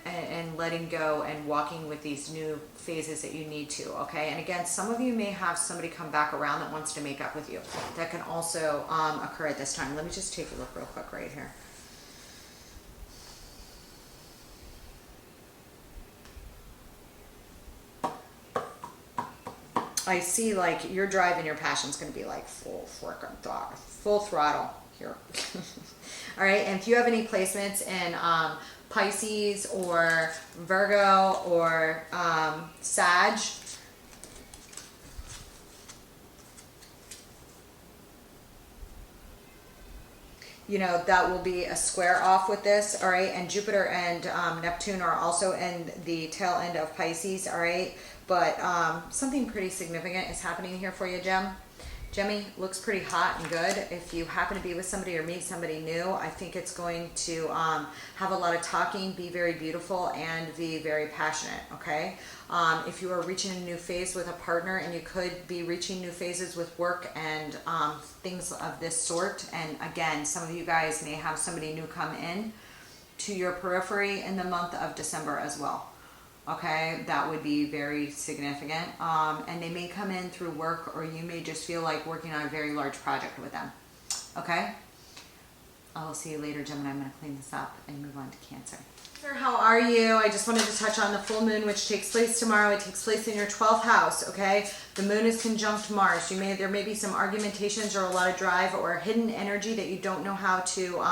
and letting go and walking with these new phases that you need to. Okay, and again, some of you may have somebody come back around that wants to make up with you. That can also occur at this time. Let me just take a look real quick right here. I see like your drive and your passion is going to be like full throttle here. All right, and if you have any placements in Pisces or Virgo or Sag, you know, that will be a square off with this, all right? And Jupiter and Neptune are also in the tail end of Pisces, all right? But something pretty significant is happening here for you, Gemmy. Looks pretty hot and good. If you happen to be with somebody or meet somebody new, I think it's going to have a lot of talking, be very beautiful, and be very passionate, okay? If you are reaching a new phase with a partner, and you could be reaching new phases with work and things of this sort, and again, some of you guys may have somebody new come in to your periphery in the month of December as well. Okay, that would be very significant. And they may come in through work, or you may just feel like working on a very large project with them. Okay? I'll see you later, Gemini. I'm going to clean this up and move on to Cancer. How are you? I just wanted to touch on the full moon, which takes place tomorrow. It takes place in your 12th house, okay? The moon is conjunct Mars. There may be some argumentations or a lot of drive or hidden energy that you don't know how to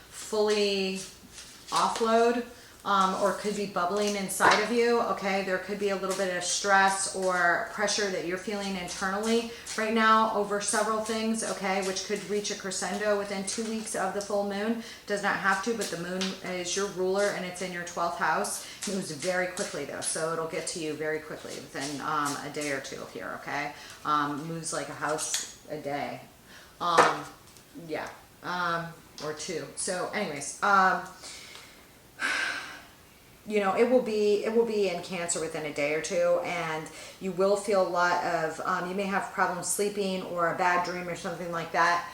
fully offload. Or could be bubbling inside of you, okay? There could be a little bit of stress or pressure that you're feeling internally right now over several things, okay? Which could reach a crescendo within 2 weeks of the full moon. Does not have to, but the moon is your ruler and it's in your 12th house. It moves very quickly though, so it'll get to you very quickly within a day or two here, okay? Moves like a house a day. Yeah, or two. So anyways, you know, it will be in Cancer within a day or two, and you will feel a lot of, you may have problems sleeping or a bad dream or something like that,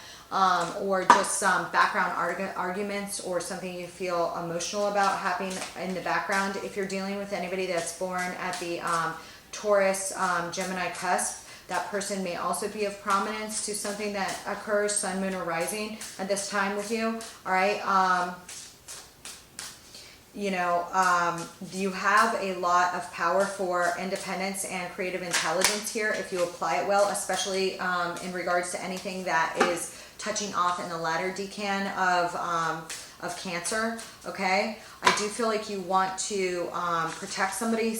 or just some background arguments or something you feel emotional about happening in the background. If you're dealing with anybody that's born at the Taurus, Gemini cusp, that person may also be of prominence to something that occurs, Sun, Moon, or Rising at this time with you, all right? You know, you have a lot of power for independence and creative intelligence here if you apply it well, especially in regards to anything that is touching off in the latter decan of Cancer, okay? I do feel like you want to protect somebody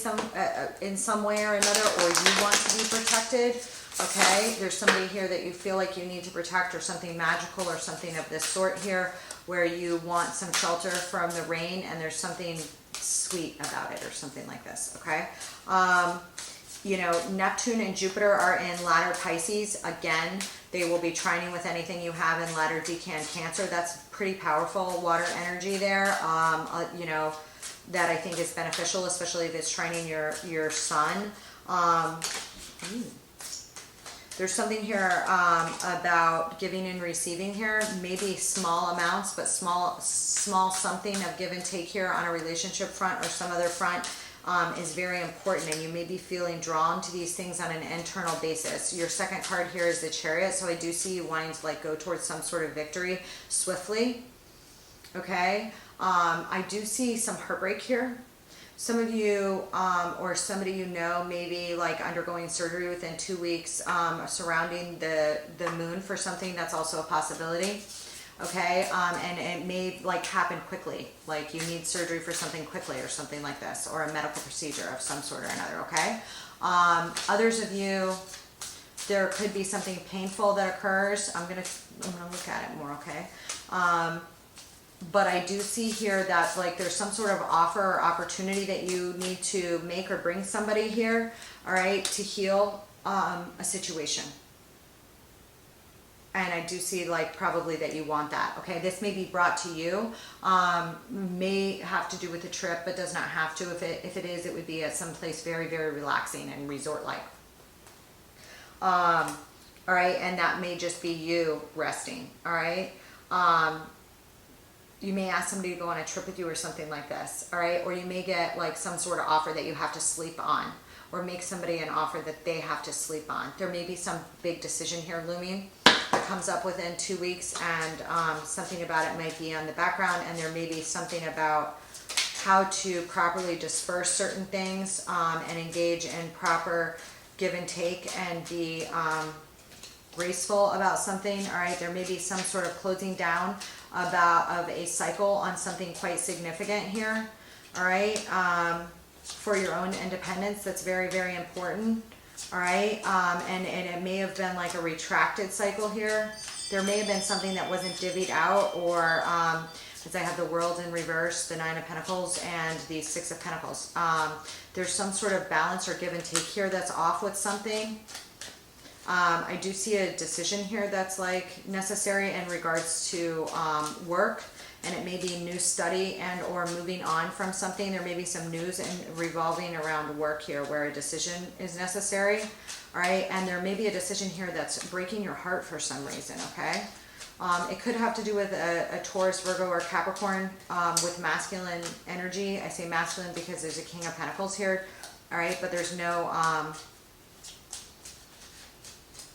in some way or another, or you want to be protected, okay? There's somebody here that you feel like you need to protect, or something magical or something of this sort here, where you want some shelter from the rain, and there's something sweet about it or something like this, okay? You know, Neptune and Jupiter are in ladder Pisces. Again, they will be trining with anything you have in ladder decan Cancer. That's pretty powerful water energy there, you know, that I think is beneficial, especially if it's trining your sun. There's something here about giving and receiving here, maybe small amounts, but small something of give and take here on a relationship front or some other front is very important, and you may be feeling drawn to these things on an internal basis. Your second card here is the Chariot, so I do see you wanting to like go towards some sort of victory swiftly, okay? I do see some heartbreak here. Some of you or somebody you know may be like undergoing surgery within 2 weeks surrounding the moon for something. That's also a possibility, okay? And it may like happen quickly, like you need surgery for something quickly or something like this, or a medical procedure of some sort or another, okay? Others of you, there could be something painful that occurs. I'm gonna look at it more, okay? But I do see here that like there's some sort of offer or opportunity that you need to make or bring somebody here, all right, to heal a situation. And I do see like probably that you want that, okay? This may be brought to you, may have to do with the trip, but does not have to. If it is, it would be at some place very, very relaxing and resort-like. All right, and that may just be you resting, all right? You may ask somebody to go on a trip with you or something like this, all right? Or you may get like some sort of offer that you have to sleep on, or make somebody an offer that they have to sleep on. There may be some big decision here looming that comes up within 2 weeks, and something about it might be on the background, and there may be something about how to properly disperse certain things and engage in proper give and take and be graceful about something, all right? There may be some sort of closing down of a cycle on something quite significant here, all right? For your own independence, that's very, very important, all right? And it may have been like a retracted cycle here. There may have been something that wasn't divvied out, or as I have the World in reverse, the Nine of Pentacles, and the Six of Pentacles. There's some sort of balance or give and take here that's off with something. I do see a decision here that's like necessary in regards to work, and it may be new study and or moving on from something. There may be some news and revolving around work here where a decision is necessary, all right? And there may be a decision here that's breaking your heart for some reason, okay? It could have to do with a Taurus, Virgo, or Capricorn with masculine energy. I say masculine because there's a King of Pentacles here, all right? But there's no...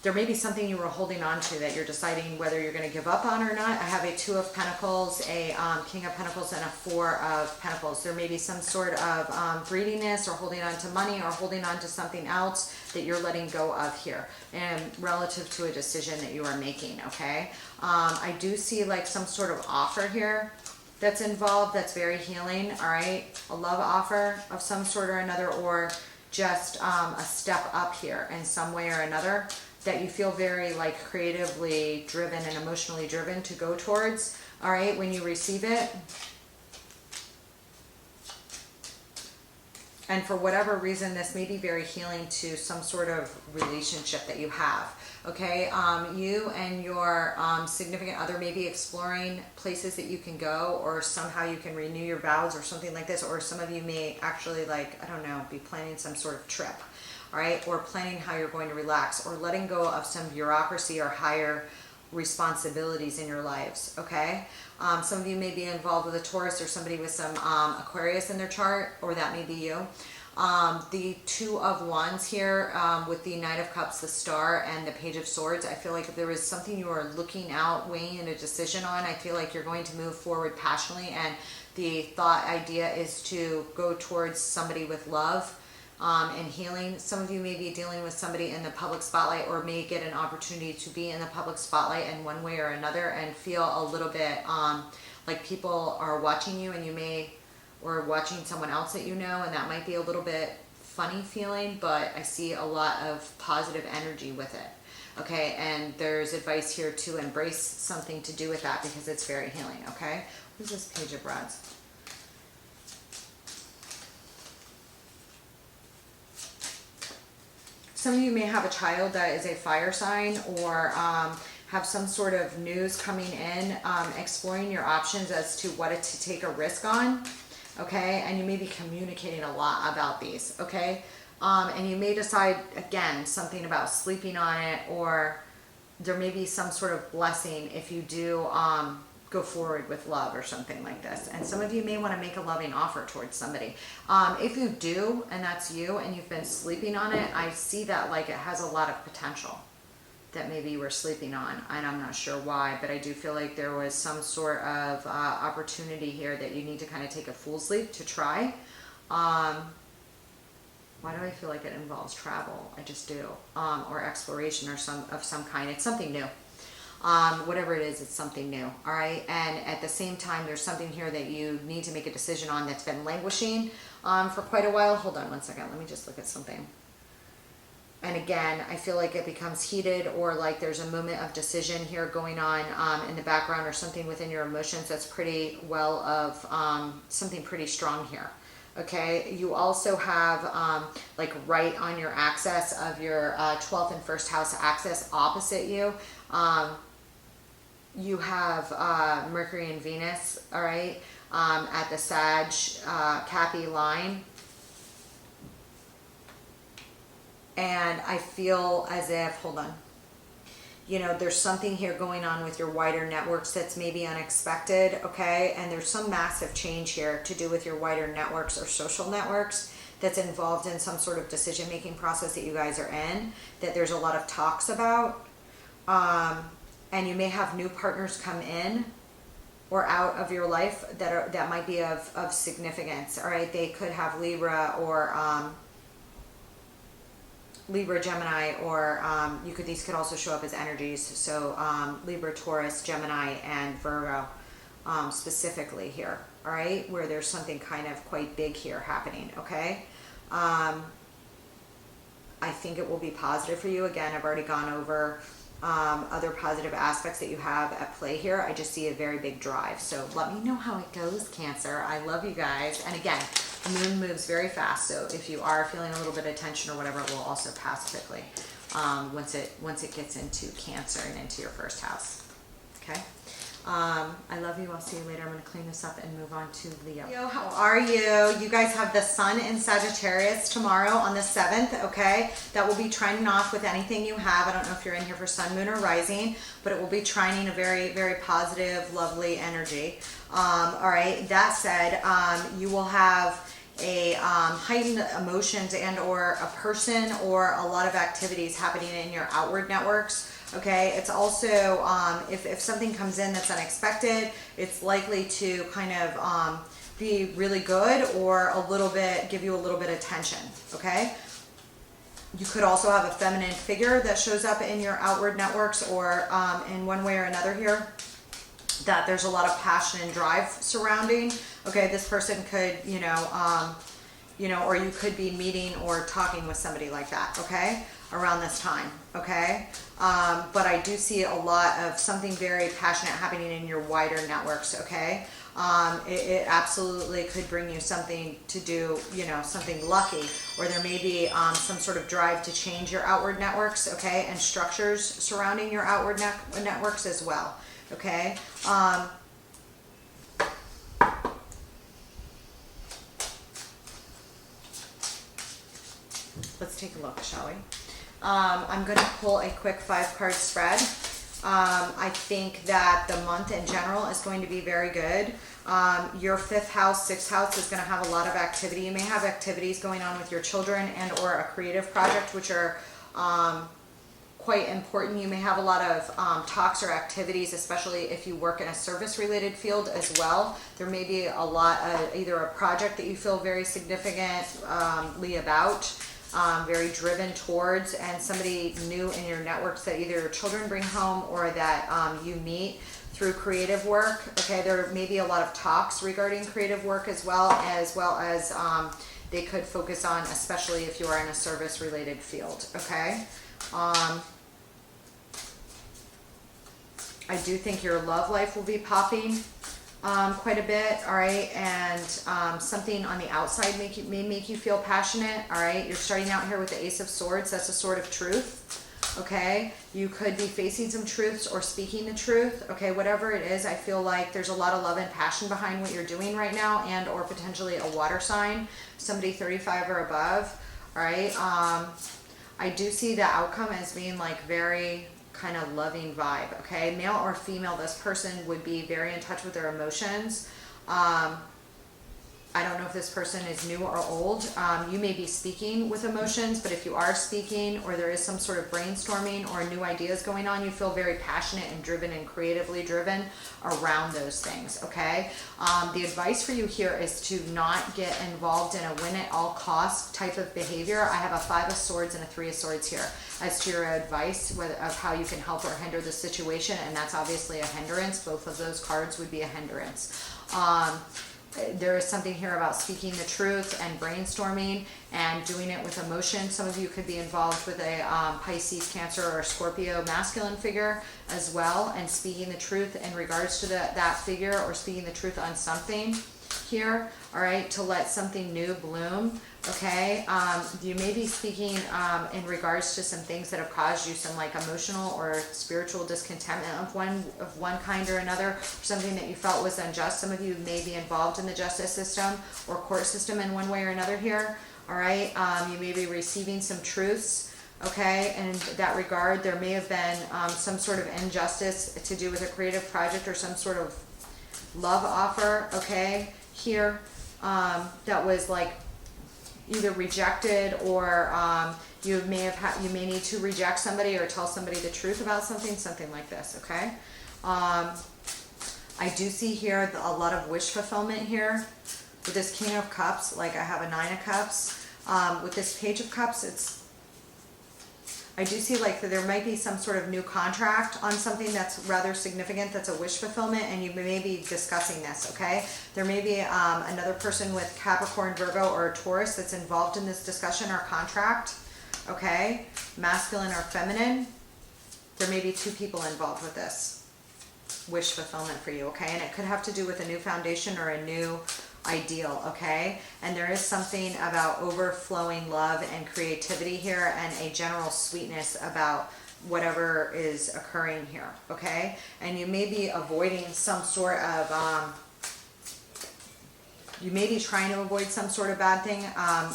there may be something you were holding on to that you're deciding whether you're going to give up on or not. I have a Two of Pentacles, a King of Pentacles, and a Four of Pentacles. There may be some sort of greediness or holding on to money or holding on to something else that you're letting go of here, and relative to a decision that you are making, okay? I do see like some sort of offer here that's involved that's very healing, all right? A love offer of some sort or another, or just a step up here in some way or another, that you feel very like creatively driven and emotionally driven to go towards, all right, when you receive it. And for whatever reason, this may be very healing to some sort of relationship that you have, okay? You and your significant other may be exploring places that you can go, or somehow you can renew your vows or something like this, or some of you may actually like, I don't know, be planning some sort of trip, all right? Or planning how you're going to relax, or letting go of some bureaucracy or higher responsibilities in your lives, okay? Some of you may be involved with a Taurus or somebody with some Aquarius in their chart, or that may be you. The Two of Wands here with the Knight of Cups, the Star, and the Page of Swords. I feel like if there is something you are looking out, weighing in a decision on, I feel like you're going to move forward passionately, and the thought idea is to go towards somebody with love and healing. Some of you may be dealing with somebody in the public spotlight, or may get an opportunity to be in the public spotlight in one way or another, and feel a little bit like people are watching you, and you may, or watching someone else that you know, and that might be a little bit funny feeling, but I see a lot of positive energy with it. Okay, and there's advice here to embrace something to do with that because it's very healing. Okay, what is this Page of Rods? Some of you may have a child that is a fire sign, or have some sort of news coming in, exploring your options as to what to take a risk on. Okay, and you may be communicating a lot about these. Okay, and you may decide again something about sleeping on it, or there may be some sort of blessing if you do go forward with love or something like this. And some of you may want to make a loving offer towards somebody. If you do, and that's you, and you've been sleeping on it, I see that like it has a lot of potential that maybe you were sleeping on, and I'm not sure why, but I do feel like there was some sort of opportunity here that you need to kind of take a fool's leap to try. Why do I feel like it involves travel? I just do, or exploration or some kind. It's something new. Whatever it is, it's something new. All right. And at the same time, there's something here that you need to make a decision on that's been languishing for quite a while. Hold on one second. Let me just look at something. And again, I feel like it becomes heated, or like there's a moment of decision here going on in the background, or something within your emotions that's pretty well of something pretty strong here. Okay, you also have like right on your axis of your 12th and 1st house axis opposite you. You have Mercury and Venus, all right, at the Sag Cappy line. And I feel as if, hold on, you know, there's something here going on with your wider networks that's maybe unexpected, okay? And there's some massive change here to do with your wider networks or social networks that's involved in some sort of decision-making process that you guys are in, that there's a lot of talks about. And you may have new partners come in or out of your life that might be of significance, all right? They could have Libra or Libra, Gemini, or these could also show up as energies. So Libra, Taurus, Gemini, and Virgo specifically here, all right? Where there's something kind of quite big here happening, okay? I think it will be positive for you. Again, I've already gone over other positive aspects that you have at play here. I just see a very big drive. So let me know how it goes, Cancer. I love you guys. And again, the moon moves very fast, so if you are feeling a little bit of tension or whatever, it will also pass quickly once it gets into Cancer and into your 1st house. Okay. I love you. I'll see you later. I'm going to clean this up and move on to Leo. Leo, how are you? You guys have the sun in Sagittarius tomorrow on the 7th, okay? That will be trining off with anything you have. I don't know if you're in here for sun, moon, or rising, but it will be trining a very, very positive, lovely energy. All right. That said, you will have a heightened emotions and or a person or a lot of activities happening in your outward networks. Okay, it's also if something comes in that's unexpected, it's likely to kind of be really good or a little bit, give you a little bit of tension. Okay, you could also have a feminine figure that shows up in your outward networks, or in one way or another here, that there's a lot of passion and drive surrounding. Okay, this person could, you know, or you could be meeting or talking with somebody like that, okay, around this time, okay? But I do see a lot of something very passionate happening in your wider networks, okay? It absolutely could bring you something to do, you know, something lucky, or there may be some sort of drive to change your outward networks, okay, and structures surrounding your outward networks as well, okay? Let's take a look, shall we? I'm going to pull a quick 5-card spread. I think that the month in general is going to be very good. Your 5th house, 6th house is going to have a lot of activity. You may have activities going on with your children and or a creative project, which are quite important. You may have a lot of talks or activities, especially if you work in a service-related field as well. There may be a lot of either a project that you feel very significantly about, very driven towards, and somebody new in your networks that either your children bring home or that you meet through creative work. Okay, there may be a lot of talks regarding creative work as well as they could focus on, especially if you are in a service related field. Okay. I do think your love life will be popping quite a bit, all right, and something on the outside may make you feel passionate, all right. You're starting out here with the Ace of Swords. That's a sword of truth, okay. You could be facing some truths or speaking the truth, okay. Whatever it is, I feel like there's a lot of love and passion behind what you're doing right now, and or potentially a water sign, somebody 35 or above, all right. I do see the outcome as being like very kind of loving vibe, okay. Male or female, this person would be very in touch with their emotions. I don't know if this person is new or old. You may be speaking with emotions, but if you are speaking or there is some sort of brainstorming or new ideas going on, you feel very passionate and driven and creatively driven around those things, okay? The advice for you here is to not get involved in a win at all costs type of behavior. I have a 5 of Swords and a 3 of Swords here as to your advice of how you can help or hinder the situation, and that's obviously a hindrance. Both of those cards would be a hindrance. There is something here about speaking the truth and brainstorming and doing it with emotion. Some of you could be involved with a Pisces, Cancer, or Scorpio masculine figure as well, and speaking the truth in regards to that figure, or speaking the truth on something here, all right, to let something new bloom, okay. You may be speaking in regards to some things that have caused you some like emotional or spiritual discontentment of one kind or another, something that you felt was unjust. Some of you may be involved in the justice system or court system in one way or another here, all right. You may be receiving some truths, okay. In that regard, there may have been some sort of injustice to do with a creative project or some sort of love offer, okay, here, that was like either rejected, or you may need to reject somebody or tell somebody the truth about something like this, okay. I do see here a lot of wish fulfillment here with this King of Cups. Like I have a 9 of Cups. With this Page of Cups, I do see like that there might be some sort of new contract on something that's rather significant, that's a wish fulfillment, and you may be discussing this, okay? There may be another person with Capricorn, Virgo, or Taurus that's involved in this discussion or contract, okay? Masculine or feminine. There may be 2 people involved with this wish fulfillment for you, okay? And it could have to do with a new foundation or a new ideal, okay. And there is something about overflowing love and creativity here, and a general sweetness about whatever is occurring here, okay. And you may be avoiding some sort of you may be trying to avoid some sort of bad thing.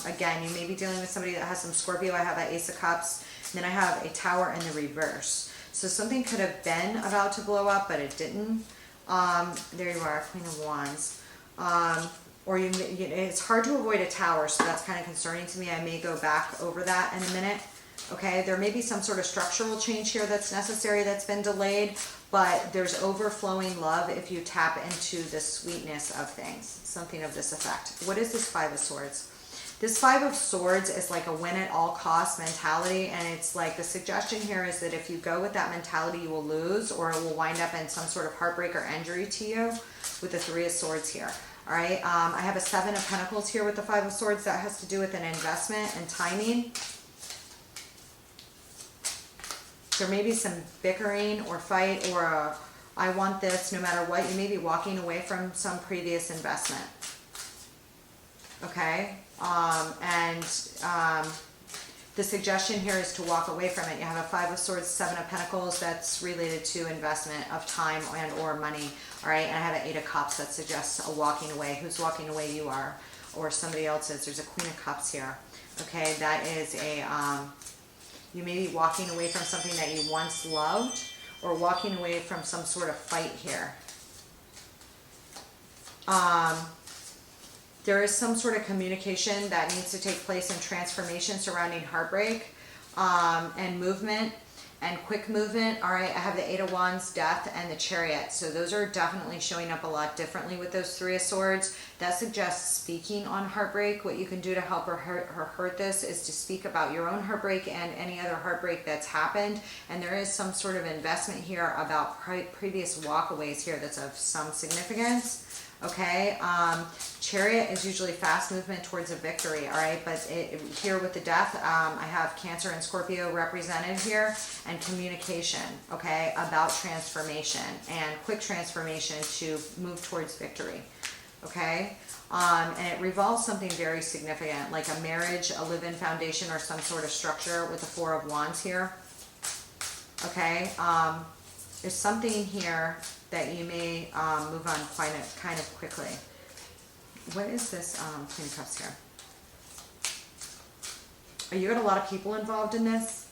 Again, you may be dealing with somebody that has some Scorpio. I have an Ace of Cups, and then I have a Tower in the reverse. So something could have been about to blow up, but it didn't. There you are, Queen of Wands. Or it's hard to avoid a Tower, so that's kind of concerning to me. I may go back over that in a minute. Okay, there may be some sort of structural change here that's necessary, that's been delayed, but there's overflowing love if you tap into the sweetness of things, something of this effect. What is this 5 of Swords? This 5 of Swords is like a win at all costs mentality, and it's like the suggestion here is that if you go with that mentality, you will lose, or it will wind up in some sort of heartbreak or injury to you with the 3 of Swords here. All right, I have a 7 of Pentacles here with the 5 of Swords. That has to do with an investment and timing. There may be some bickering or fight, or a, I want this no matter what. You may be walking away from some previous investment. Okay, the suggestion here is to walk away from it. You have a 5 of Swords, 7 of Pentacles. That's related to investment of time and or money. All right, and I have an 8 of Cups that suggests a walking away. Who's walking away? You are, or somebody else is. There's a Queen of Cups here. Okay, that is a, you may be walking away from something that you once loved, or walking away from some sort of fight here. There is some sort of communication that needs to take place and transformation surrounding heartbreak and movement and quick movement. All right, I have the 8 of Wands, Death, and the Chariot. So those are definitely showing up a lot differently with those 3 of Swords. That suggests speaking on heartbreak. What you can do to help or hurt this is to speak about your own heartbreak and any other heartbreak that's happened. And there is some sort of investment here about previous walkaways here that's of some significance. okay? Chariot is usually fast movement towards a victory, all right? But here with the death, I have Cancer and Scorpio represented here, and communication, okay, about transformation and quick transformation to move towards victory, okay? And it revolves something very significant, like a marriage, a live-in foundation, or some sort of structure with the Four of Wands here, okay? There's something here that you may move on kind of quickly. What is this Queen of Cups here? Are you got a lot of people involved in this?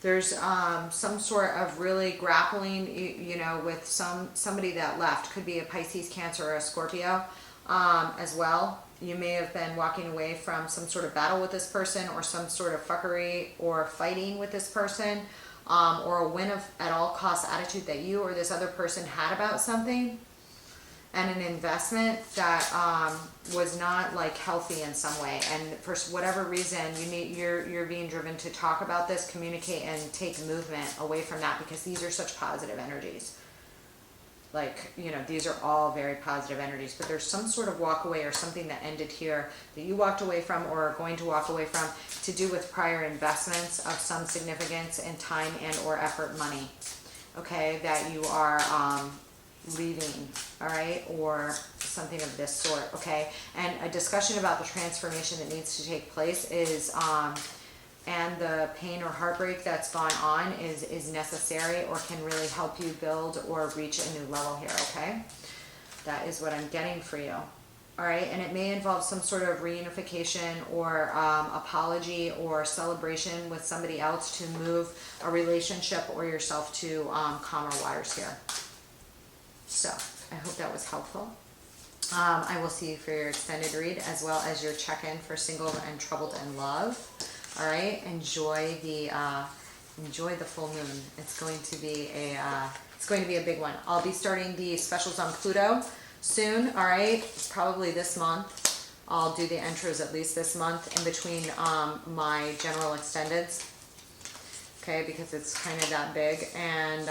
There's some sort of really grappling, you know, with somebody that left. Could be a Pisces, Cancer, or a Scorpio as well. You may have been walking away from some sort of battle with this person, or some sort of fuckery or fighting with this person, or a win at all costs attitude that you or this other person had about something, and an investment that was not like healthy in some way. And for whatever reason, you're being driven to talk about this, communicate, and take movement away from that, because these are such positive energies. Like, you know, these are all very positive energies, but there's some sort of walk away or something that ended here that you walked away from or are going to walk away from, to do with prior investments of some significance in time and or effort, money, okay, that you are leaving, all right, or something of this sort, okay? And a discussion about the transformation that needs to take place is and the pain or heartbreak that's gone on is necessary, or can really help you build or reach a new level here, okay? That is what I'm getting for you, all right? And it may involve some sort of reunification or apology or celebration with somebody else to move a relationship or yourself to calmer waters here. So I hope that was helpful. I will see you for your extended read, as well as your check-in for single and troubled in love. All right, enjoy the full moon. It's going to be a big one. I'll be starting the specials on Pluto soon. All right, probably this month. I'll do the intros at least this month in between my general extendeds. Okay, because it's kind of that big, and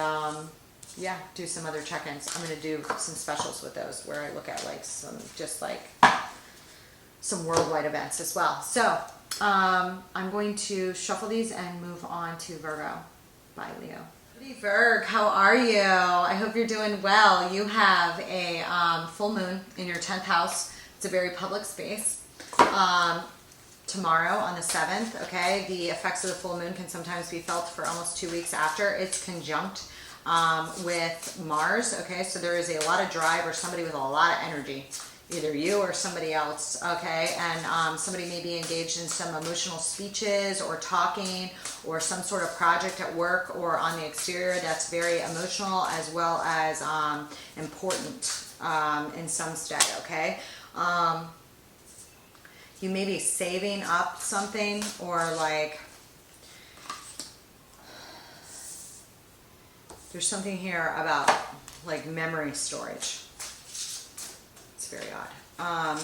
yeah, do some other check-ins. I'm going to do some specials with those where I look at like some worldwide events as well. So I'm going to shuffle these and move on to Virgo. Bye, Leo. Hey, Virg, how are you? I hope you're doing well. You have a full moon in your 10th house. It's a very public space. Tomorrow on the 7th, okay? The effects of the full moon can sometimes be felt for almost 2 weeks after. It's conjunct with Mars, okay? So there is a lot of drive, or somebody with a lot of energy. Either you or somebody else, okay? And somebody may be engaged in some emotional speeches or talking, or some sort of project at work or on the exterior that's very emotional as well as important in some stead, okay? You may be saving up something, or like there's something here about like memory storage. Very odd.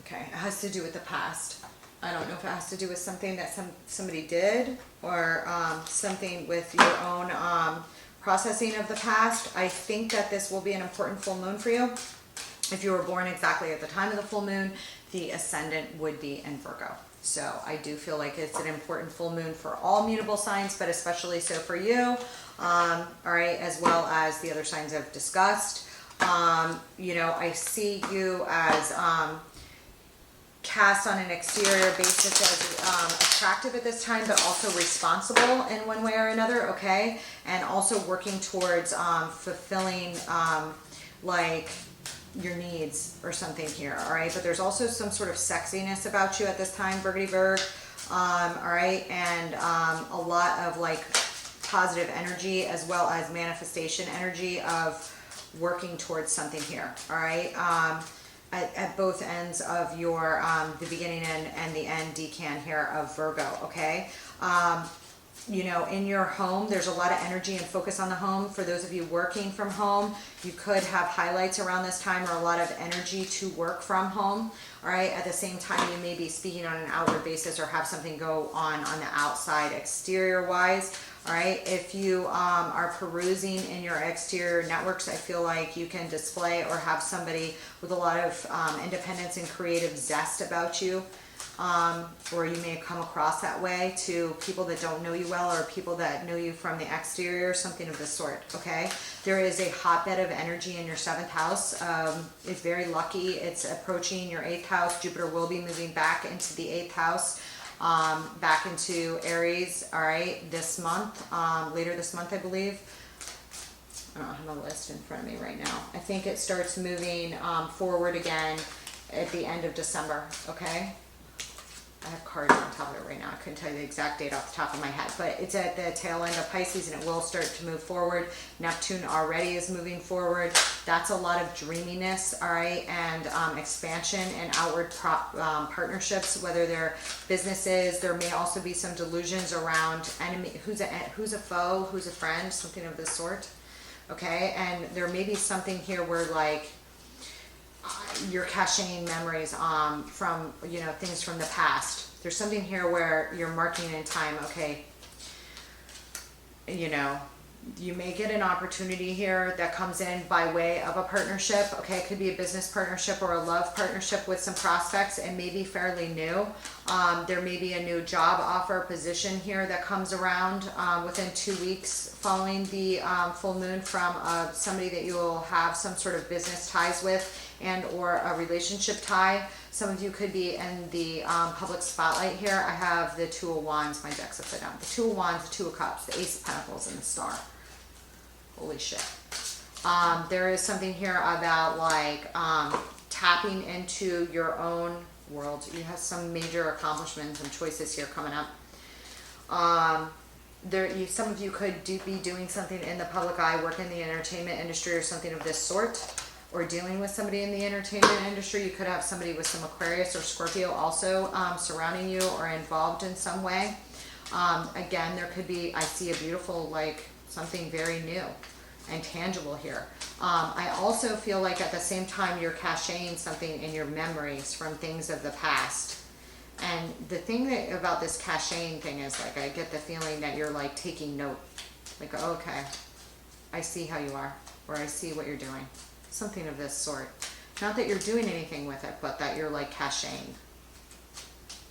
Okay, it has to do with the past. I don't know if it has to do with something that somebody did, or something with your own processing of the past. I think that this will be an important full moon for you. If you were born exactly at the time of the full moon, the ascendant would be in Virgo. So I do feel like it's an important full moon for all mutable signs, but especially so for you, all right, as well as the other signs I've discussed. You know, I see you as cast on an exterior basis as attractive at this time, but also responsible in one way or another, okay? And also working towards fulfilling like your needs or something here, all right? But there's also some sort of sexiness about you at this time, Virgity Virg, all right? And a lot of like positive energy, as well as manifestation energy of working towards something here, all right? At both ends of your the beginning and the end decan here of Virgo, okay? you know, in your home, there's a lot of energy and focus on the home. For those of you working from home, you could have highlights around this time or a lot of energy to work from home. All right. At the same time, you may be speaking on an outward basis or have something go on the outside, exterior wise. All right. If you are perusing in your exterior networks, I feel like you can display or have somebody with a lot of independence and creative zest about you. Or you may come across that way to people that don't know you well or people that know you from the exterior, something of this sort, okay? There is a hotbed of energy in your 7th house. It's very lucky. It's approaching your 8th house. Jupiter will be moving back into the 8th house, back into Aries, all right, this month, later this month, I believe. I don't have a list in front of me right now. I think it starts moving forward again at the end of December, okay? I have cards on top of it right now. I couldn't tell you the exact date off the top of my head, but it's at the tail end of Pisces and it will start to move forward. Neptune already is moving forward. That's a lot of dreaminess, all right, and expansion and outward partnerships, whether they're businesses. There may also be some delusions around enemy, who's a foe, who's a friend, something of this sort, okay? And there may be something here where like, you're caching memories from, you know, things from the past. There's something here where you're marking in time, okay, you know, you may get an opportunity here that comes in by way of a partnership, okay? It could be a business partnership or a love partnership with some prospects. It may be fairly new. There may be a new job offer position here that comes around within 2 weeks following the full moon from somebody that you will have some sort of business ties with and or a relationship tie. Some of you could be in the public spotlight here. I have the 2 of Wands, my deck's upside down. The 2 of Wands, the 2 of Cups, the Ace of Pentacles, and the Star. Holy shit. There is something here about like tapping into your own world. You have some major accomplishments and choices here coming up. Some of you could be doing something in the public eye, work in the entertainment industry or something of this sort, or dealing with somebody in the entertainment industry. You could have somebody with some Aquarius or Scorpio also surrounding you or involved in some way. Again, there could be, I see a beautiful, like something very new and tangible here. I also feel like at the same time you're caching something in your memories from things of the past. And the thing about this caching thing is like, I get the feeling that you're like taking note. Like, oh, okay, I see how you are, or I see what you're doing. Something of this sort. Not that you're doing anything with it, but that you're like caching.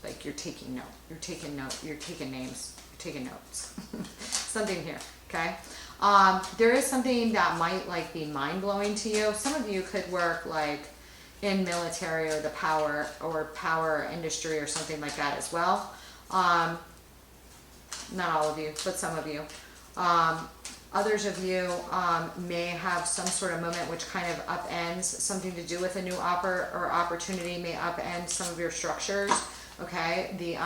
Like you're taking note. You're taking note. You're taking names. You're taking notes. Something here, okay? There is something that might like be mind-blowing to you. Some of you could work like in military or the power industry or something like that as well. Not all of you, but some of you. Others of you may have some sort of moment which kind of upends something to do with a new offer or opportunity, may upend some of your structures, okay? The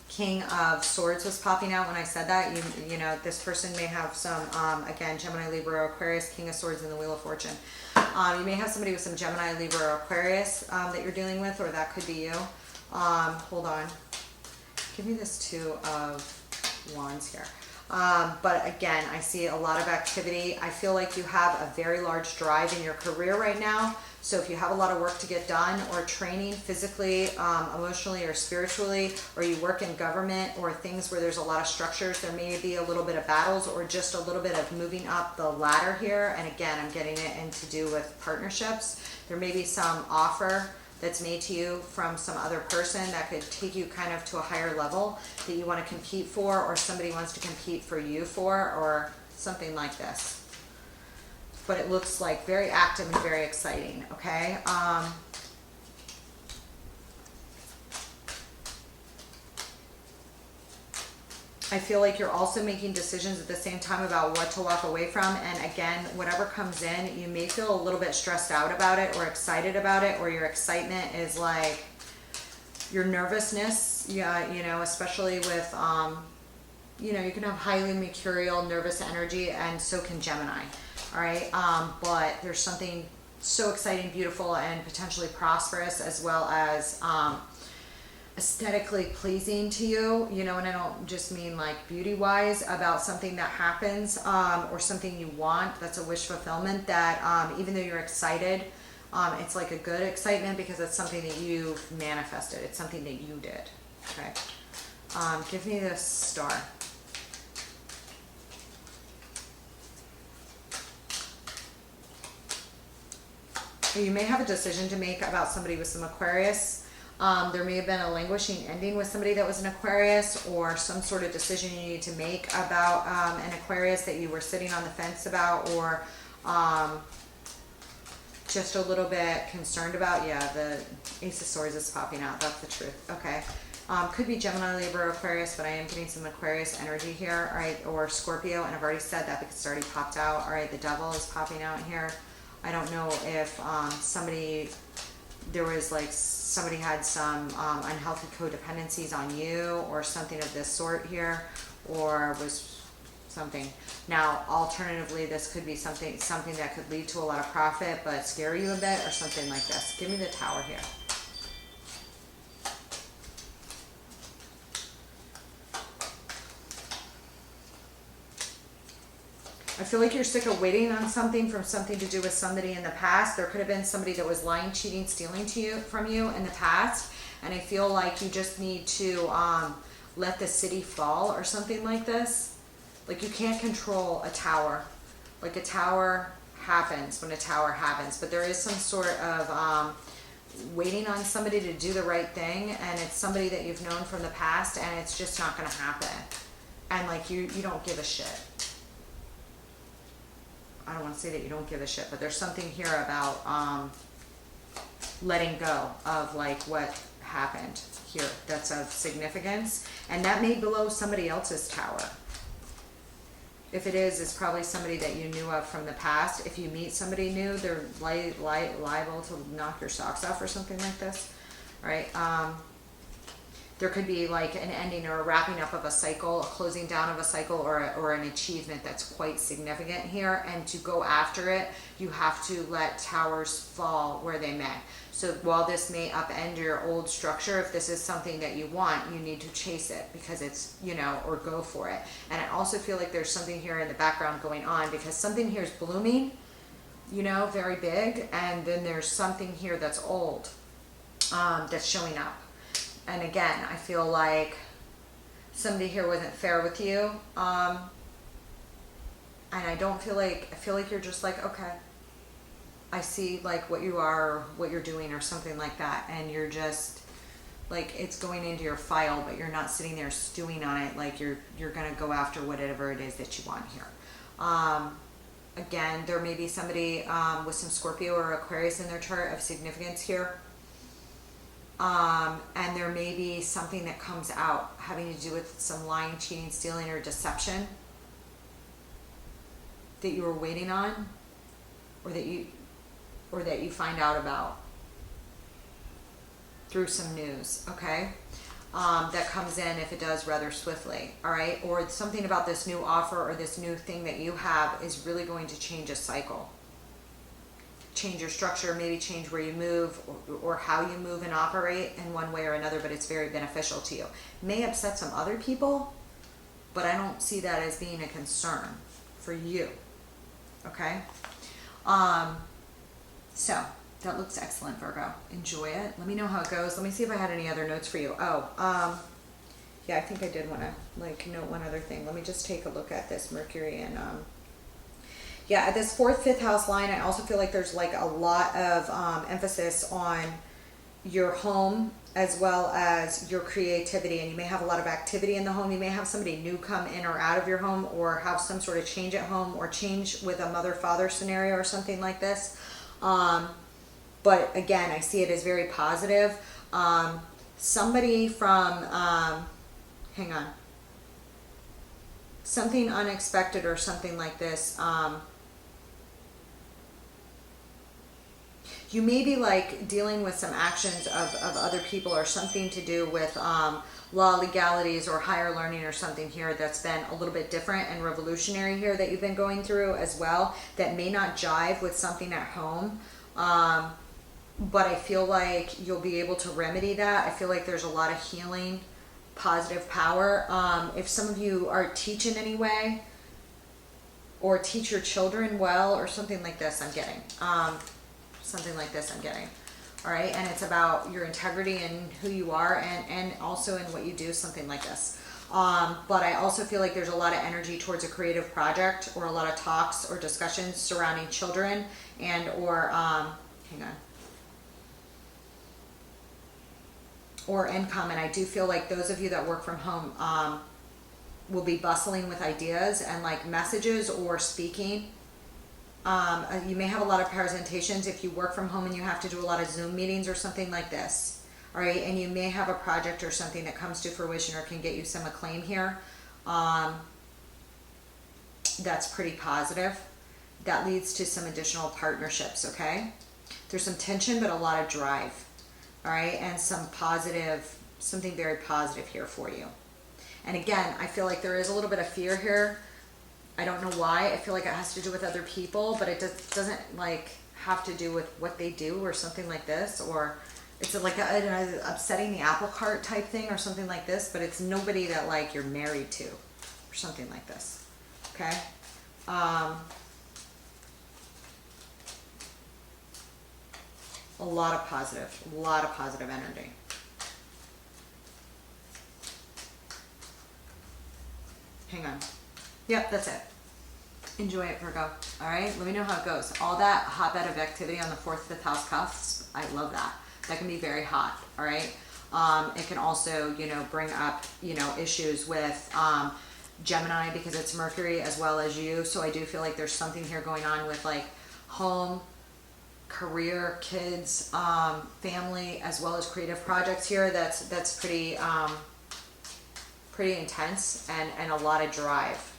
King of Swords was popping out when I said that. You know, this person may have some, again, Gemini, Libra, Aquarius, King of Swords, and the Wheel of Fortune. You may have somebody with some Gemini, Libra, or Aquarius that you're dealing with, or that could be you. Hold on. Give me this 2 of Wands here. But again, I see a lot of activity. I feel like you have a very large drive in your career right now. So if you have a lot of work to get done or training physically, emotionally, or spiritually, or you work in government or things where there's a lot of structures, there may be a little bit of battles or just a little bit of moving up the ladder here. And again, I'm getting it in to do with partnerships. There may be some offer that's made to you from some other person that could take you kind of to a higher level that you want to compete for, or somebody wants to compete for you for, or something like this. But it looks like very active and very exciting, okay? I feel like you're also making decisions at the same time about what to walk away from. And again, whatever comes in, you may feel a little bit stressed out about it or excited about it, or your excitement is like your nervousness, yeah, you know, especially with, you know, you can have highly mercurial, nervous energy, and so can Gemini, all right? But there's something so exciting, beautiful, and potentially prosperous, as well as aesthetically pleasing to you, you know, and I don't just mean like beauty wise, about something that happens, or something you want, that's a wish fulfillment, that even though you're excited, it's like a good excitement because it's something that you've manifested. It's something that you did. Okay. Give me this star. You may have a decision to make about somebody with some Aquarius. There may have been a languishing ending with somebody that was an Aquarius, or some sort of decision you need to make about an Aquarius that you were sitting on the fence about, or just a little bit concerned about. Yeah, the Ace of Swords is popping out. That's the truth. Okay. Could be Gemini, Libra, Aquarius, but I am getting some Aquarius energy here. All right, or Scorpio, and I've already said that because it's already popped out. All right, the Devil is popping out here. I don't know if somebody had some unhealthy codependencies on you, or something of this sort here, or was something. Now, alternatively, this could be something that could lead to a lot of profit but scare you a bit, or something like this. Give me the Tower here. I feel like you're sick of waiting on something to do with somebody in the past. There could have been somebody that was lying, cheating, stealing from you in the past. And I feel like you just need to let the city fall, or something like this. Like, you can't control a tower. Like, a tower happens when a tower happens. But there is some sort of waiting on somebody to do the right thing. And it's somebody that you've known from the past, and it's just not going to happen. And like, you don't give a shit. I don't want to say that you don't give a shit, but there's something here about letting go of like what happened here that's of significance, and that may blow somebody else's tower. If it is, it's probably somebody that you knew of from the past. If you meet somebody new, they're liable to knock your socks off or something like this, right? There could be like an ending or a wrapping up of a cycle, a closing down of a cycle, or an achievement that's quite significant here. And to go after it, you have to let towers fall where they may. So while this may upend your old structure, if this is something that you want, you need to chase it because it's, you know, or go for it. And I also feel like there's something here in the background going on, because something here is blooming, you know, very big. And then there's something here that's old, that's showing up. And again, I feel like somebody here wasn't fair with you. And I feel like you're just like, okay, I see like what you are, or what you're doing, or something like that. And you're just like, it's going into your file, but you're not sitting there stewing on it. Like you're going to go after whatever it is that you want here. Again, there may be somebody with some Scorpio or Aquarius in their chart of significance here. And there may be something that comes out having to do with some lying, cheating, stealing, or deception that you were waiting on, or that you find out about through some news, okay? That comes in, if it does, rather swiftly, all right? Or something about this new offer or this new thing that you have is really going to change a cycle. Change your structure, maybe change where you move, or how you move and operate in one way or another, but it's very beneficial to you. May upset some other people, but I don't see that as being a concern for you, okay? So that looks excellent, Virgo. Enjoy it. Let me know how it goes. Let me see if I had any other notes for you. Yeah, I think I did want to like note one other thing. Let me just take a look at this Mercury and yeah, at this 4th, 5th house line, I also feel like there's like a lot of emphasis on your home as well as your creativity, and you may have a lot of activity in the home. You may have somebody new come in or out of your home, or have some sort of change at home, or change with a mother-father scenario or something like this. But again, I see it as very positive. Somebody from, hang on, something unexpected or something like this. You may be like dealing with some actions of other people, or something to do with law, legalities, or higher learning, or something here that's been a little bit different and revolutionary here that you've been going through as well, that may not jive with something at home. but I feel like you'll be able to remedy that. I feel like there's a lot of healing, positive power. If some of you are teaching anyway, or teach your children well, or something like this, I'm getting. Something like this, I'm getting. All right, and it's about your integrity and who you are, and also in what you do, something like this. But I also feel like there's a lot of energy towards a creative project, or a lot of talks or discussions surrounding children, and or hang on, or income. And I do feel like those of you that work from home will be bustling with ideas and like messages or speaking. You may have a lot of presentations if you work from home and you have to do a lot of Zoom meetings or something like this. All right, and you may have a project or something that comes to fruition or can get you some acclaim here. That's pretty positive. That leads to some additional partnerships, okay? There's some tension, but a lot of drive. All right, and some positive, something very positive here for you. And again, I feel like there is a little bit of fear here. I don't know why. I feel like it has to do with other people, but it doesn't like have to do with what they do or something like this, or it's like an upsetting the apple cart type thing or something like this, but it's nobody that like you're married to or something like this. Okay. A lot of positive energy. Hang on. Yep, that's it. Enjoy it, Virgo. All right, let me know how it goes. All that hotbed of activity on the 4th, 5th house cusps, I love that. That can be very hot, all right? It can also, you know, bring up, you know, issues with Gemini because it's Mercury as well as you. So I do feel like there's something here going on with like home, career, kids, family, as well as creative projects here. That's pretty pretty intense and a lot of drive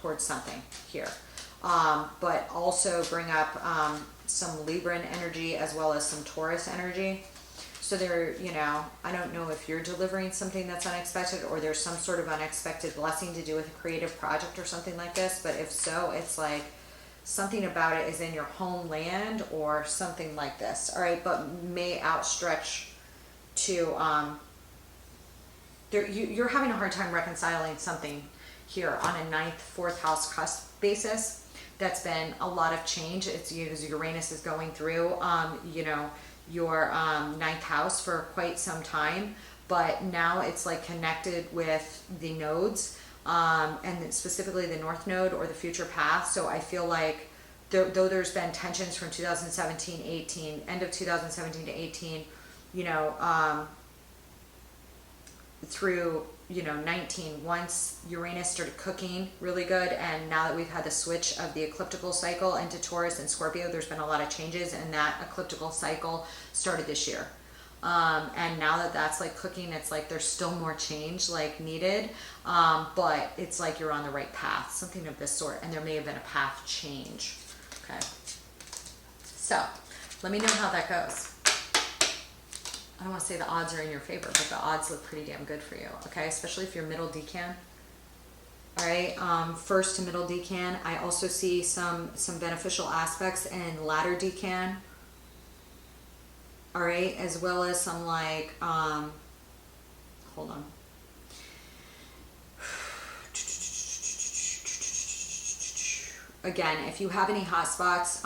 towards something here. But also bring up some Libran energy as well as some Taurus energy. So there, you know, I don't know if you're delivering something that's unexpected or there's some sort of unexpected blessing to do with a creative project or something like this. But if so, it's like something about it is in your homeland or something like this. All right, but may outstretch to, you're having a hard time reconciling something here on a 9th, 4th house cusp basis. That's been a lot of change. It's Uranus is going through, you know, your 9th house for quite some time, but now it's like connected with the nodes, and specifically the North Node or the future path. So I feel like though there's been tensions from 2017, 18, end of 2017 to 18, you know, through, you know, 19, once Uranus started cooking really good, and now that we've had the switch of the ecliptical cycle into Taurus and Scorpio, there's been a lot of changes, and that ecliptical cycle started this year. And now that that's like cooking, it's like there's still more change like needed, but it's like you're on the right path, something of this sort, and there may have been a path change. Okay, so let me know how that goes. I don't want to say the odds are in your favor, but the odds look pretty damn good for you, okay? Especially if you're middle decan. All right, first to middle decan. I also see some beneficial aspects in ladder decan. All right, as well as some like, hold on. Again, if you have any hot spots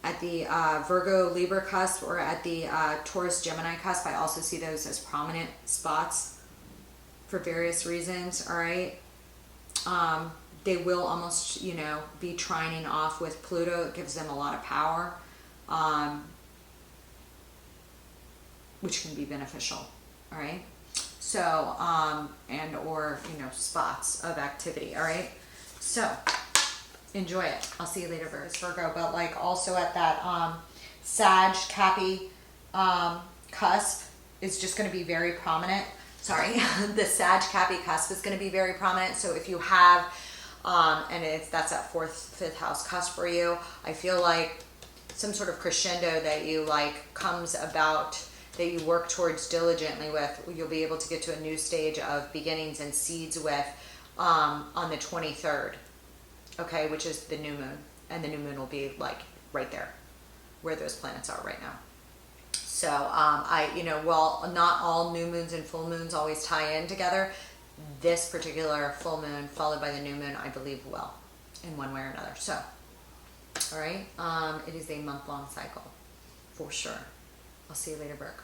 at the Virgo Libra cusp or at the Taurus Gemini cusp, I also see those as prominent spots for various reasons. All right, they will almost, you know, be trining off with Pluto. It gives them a lot of power, which can be beneficial. All right, so and or, you know, spots of activity. All right, so enjoy it. I'll see you later, Virgo. But like also at that Sag Cappy cusp is just going to be very prominent. Sorry, the Sag Cappy cusp is going to be very prominent. So if you have, and that's at 4th, 5th house cusp for you, I feel like some sort of crescendo that you like comes about, that you work towards diligently with, you'll be able to get to a new stage of beginnings and seeds with on the 23rd. Okay, which is the new moon, and the new moon will be like right there. where those planets are right now. So while not all new moons and full moons always tie in together, this particular full moon followed by the new moon, I believe, will, in one way or another. So, all right, it is a month-long cycle for sure. I'll see you later, Brooke.